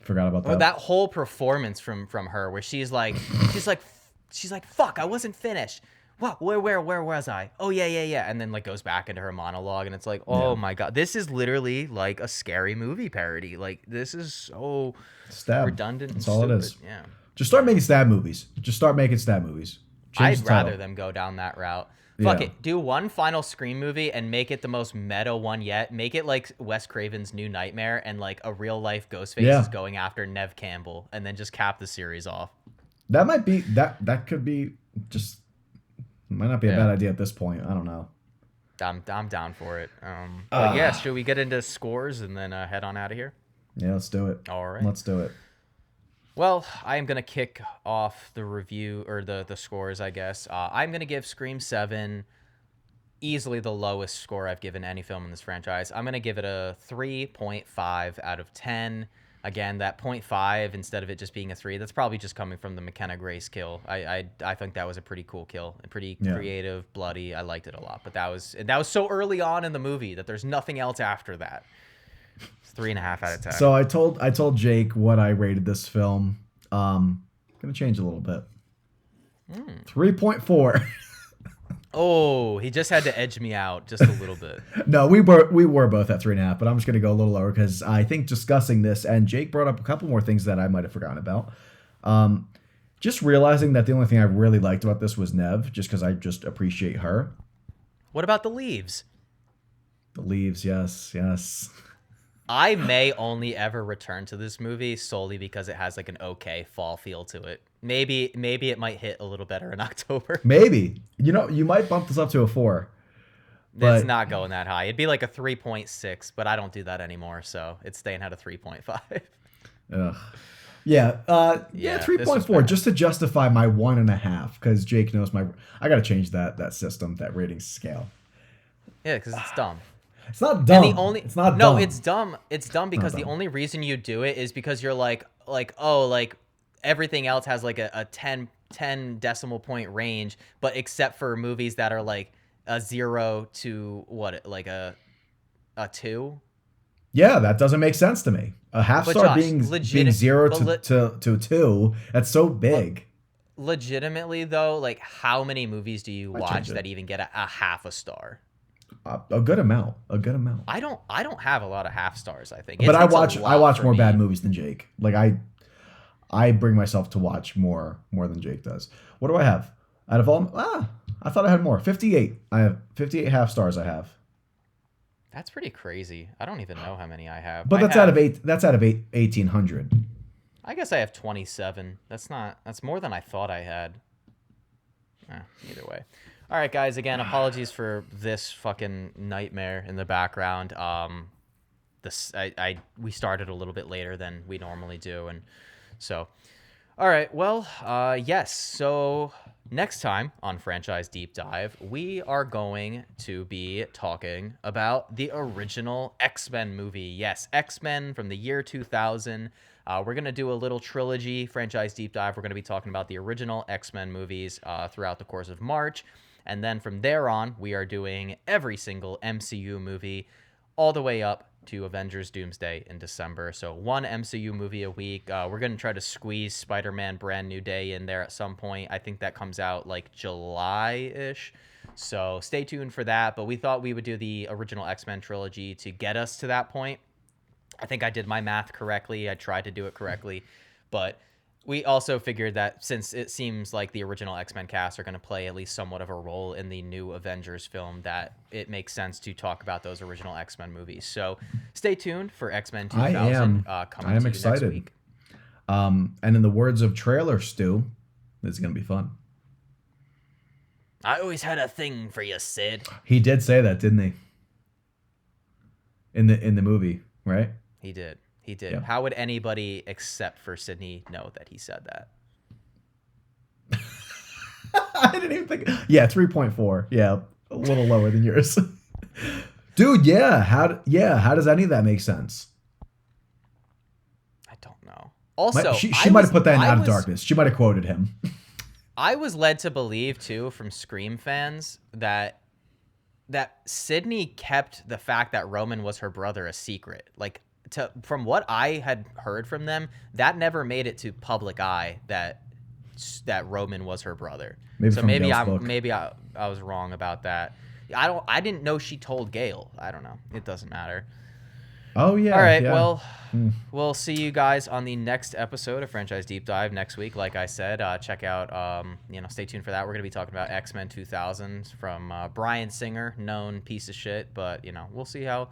[SPEAKER 2] Forgot about that.
[SPEAKER 1] That whole performance from her, where she's like, fuck, I wasn't finished. What? Where was I? Oh yeah, and then like goes back into her monologue, and it's like, oh my god, this is literally like a scary movie parody. Like this is so redundant.
[SPEAKER 2] That's
[SPEAKER 1] and
[SPEAKER 2] all
[SPEAKER 1] stupid.
[SPEAKER 2] It is.
[SPEAKER 1] Yeah.
[SPEAKER 2] Just start making stab movies.
[SPEAKER 1] I'd rather them go down that route. Fuck it. Do one final Scream movie and make it the most meta one yet. Make it like Wes Craven's New Nightmare, and like a real life Ghostface is going after Nev Campbell, and then just cap the series off.
[SPEAKER 2] That might be that could be just might not be a bad idea at this point. I don't know.
[SPEAKER 1] I'm down for it. But yeah, should we get into scores and then head on out of here?
[SPEAKER 2] Yeah, let's do it.
[SPEAKER 1] All right.
[SPEAKER 2] Let's do it.
[SPEAKER 1] Well, I am going to kick off the review, or the scores, I guess. I'm going to give Scream 7 easily the lowest score I've given any film in this franchise. I'm going to give it a 3.5 out of 10. Again, that 0.5, instead of it just being a 3, that's probably just coming from the McKenna Grace kill. I think that was a pretty cool kill. Pretty creative, bloody. I liked it a lot. But that was so early on in the movie that there's nothing else after that. 3.5 out of 10.
[SPEAKER 2] So I told Jake what I rated this film. Gonna change a little bit. 3.4.
[SPEAKER 1] Oh, he just had to edge me out just a little bit.
[SPEAKER 2] No, we were both at 3.5, but I'm just gonna go a little lower because I think discussing this, and Jake brought up a couple more things that I might have forgotten about. Just realizing that the only thing I really liked about this was Nev, just because I just appreciate her.
[SPEAKER 1] What about the leaves?
[SPEAKER 2] The leaves, yes.
[SPEAKER 1] I may only ever return to this movie solely because it has like an okay fall feel to it. Maybe it might hit a little better in October.
[SPEAKER 2] Maybe. You might bump this up to a 4.
[SPEAKER 1] It's not going that high. It'd be like a 3.6, but I don't do that anymore, so it's staying at a 3.5.
[SPEAKER 2] Ugh. Yeah, 3.4 just to justify my 1.5 because Jake knows I got to change that system, that rating scale.
[SPEAKER 1] Yeah, because it's dumb.
[SPEAKER 2] It's not dumb.
[SPEAKER 1] It's not dumb. No, it's dumb. It's dumb because the only reason you do it is because you're like everything else has like a 10 decimal point range, but except for movies that are like a 0 to what, like a 2?
[SPEAKER 2] Yeah, that doesn't make sense to me. A half
[SPEAKER 1] But
[SPEAKER 2] star
[SPEAKER 1] Josh,
[SPEAKER 2] being 0 to 2, that's so big.
[SPEAKER 1] Legitimately though, like how many movies do you
[SPEAKER 2] Might
[SPEAKER 1] watch
[SPEAKER 2] change it.
[SPEAKER 1] that even get a half a star?
[SPEAKER 2] A good amount. A good amount.
[SPEAKER 1] I don't have a lot of half stars, I think. It
[SPEAKER 2] But I
[SPEAKER 1] takes a
[SPEAKER 2] watch
[SPEAKER 1] lot for
[SPEAKER 2] more
[SPEAKER 1] me.
[SPEAKER 2] bad movies than Jake. Like I bring myself to watch more than Jake does. What do I have? Out of all, I thought I had more. 58. I have 58 half stars. I have.
[SPEAKER 1] That's pretty crazy. I don't even know how many I have.
[SPEAKER 2] But that's out of 8. That's out of 1,800.
[SPEAKER 1] I guess I have 27. That's more than I thought I had. Either way. All right, guys. Again, apologies for this fucking nightmare in the background. We started a little bit later than we normally do, and so. All right. Well, yes. So next time on Franchise Deep Dive, we are going to be talking about the original X-Men movie. Yes, X-Men from the year 2000. We're going to do a little trilogy Franchise Deep Dive. We're going to be talking about the original X-Men movies throughout the course of March. And then from there on, we are doing every single MCU movie all the way up to Avengers Doomsday in December. So one MCU movie a week. We're going to try to squeeze Spider-Man Brand New Day in there at some point. I think that comes out like July-ish. So stay tuned for that. But we thought we would do the original X-Men trilogy to get us to that point. I think I did my math correctly. I tried to do it correctly. But we also figured that since it seems like the original X-Men cast are going to play at least somewhat of a role in the new Avengers film, that it makes sense to talk about those original X-Men movies. So stay tuned for X-Men 2000 coming to you
[SPEAKER 2] excited.
[SPEAKER 1] next week.
[SPEAKER 2] And in the words of Trailer Stu, this is going to be fun.
[SPEAKER 1] I always had a thing for you, Sid.
[SPEAKER 2] He did say that, didn't he? In the movie, right?
[SPEAKER 1] He did. He did.
[SPEAKER 2] Yeah.
[SPEAKER 1] How would anybody except for Sidney know that he said that?
[SPEAKER 2] I didn't even think. Yeah, 3.4. Yeah, a little lower than yours. Dude, yeah. How does any of that make sense?
[SPEAKER 1] I don't know. Also,
[SPEAKER 2] she might have put that in Out of Darkness. She might have quoted him.
[SPEAKER 1] I was led to believe too from Scream fans that Sidney kept the fact that Roman was her brother a secret. Like, from what I had heard from them, that never made it to public eye that Roman was her brother. Maybe I was wrong about that. I didn't know she told Gale. I don't know. It doesn't matter.
[SPEAKER 2] Oh yeah.
[SPEAKER 1] All right.
[SPEAKER 2] Yeah.
[SPEAKER 1] Well, we'll see you guys on the next episode of Franchise Deep Dive next week. Like I said, check out. Stay tuned for that. We're gonna be talking about X-Men 2000 from Bryan Singer, known piece of shit, but we'll see how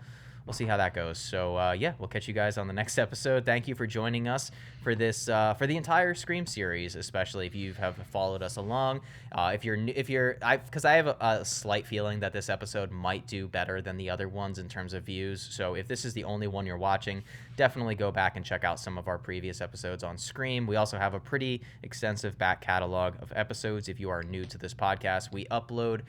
[SPEAKER 1] that goes. So we'll catch you guys on the next episode. Thank you for joining us for this for the entire Scream series, especially if you have followed us along. Because I have a slight feeling that this episode might do better than the other ones in terms of views. So if this is the only one you're watching, definitely go back and check out some of our previous episodes on Scream. We also have a pretty extensive back catalog of episodes. If you are new to this podcast, we upload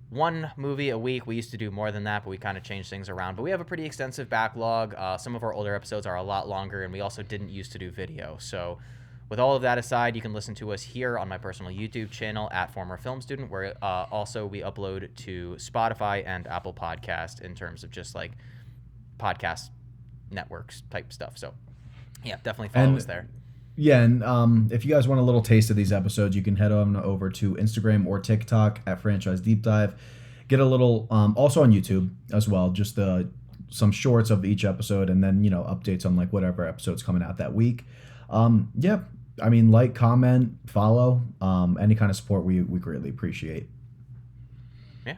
[SPEAKER 1] one movie a week. We used to do more than that, but we kind of changed things around. But we have a pretty extensive backlog. Some of our older episodes are a lot longer, and we also didn't used to do video. So with all of that aside, you can listen to us here on my personal YouTube channel at Former Film Student, where also we upload to Spotify and Apple Podcast in terms of just like podcast networks type stuff. So yeah, definitely follow us there.
[SPEAKER 2] Yeah, and if you guys want a little taste of these episodes, you can head on over to Instagram or TikTok at Franchise Deep Dive. Get a little, also on YouTube as well, just some shorts of each episode, and then updates on like whatever episode's coming out that week. Like, comment, follow, any kind of support we greatly appreciate.
[SPEAKER 1] Yeah.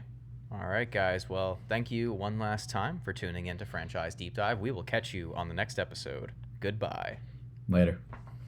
[SPEAKER 1] All right, guys. Well, thank you one last time for tuning in to Franchise Deep Dive. We will catch you on the next episode. Goodbye.
[SPEAKER 2] Later.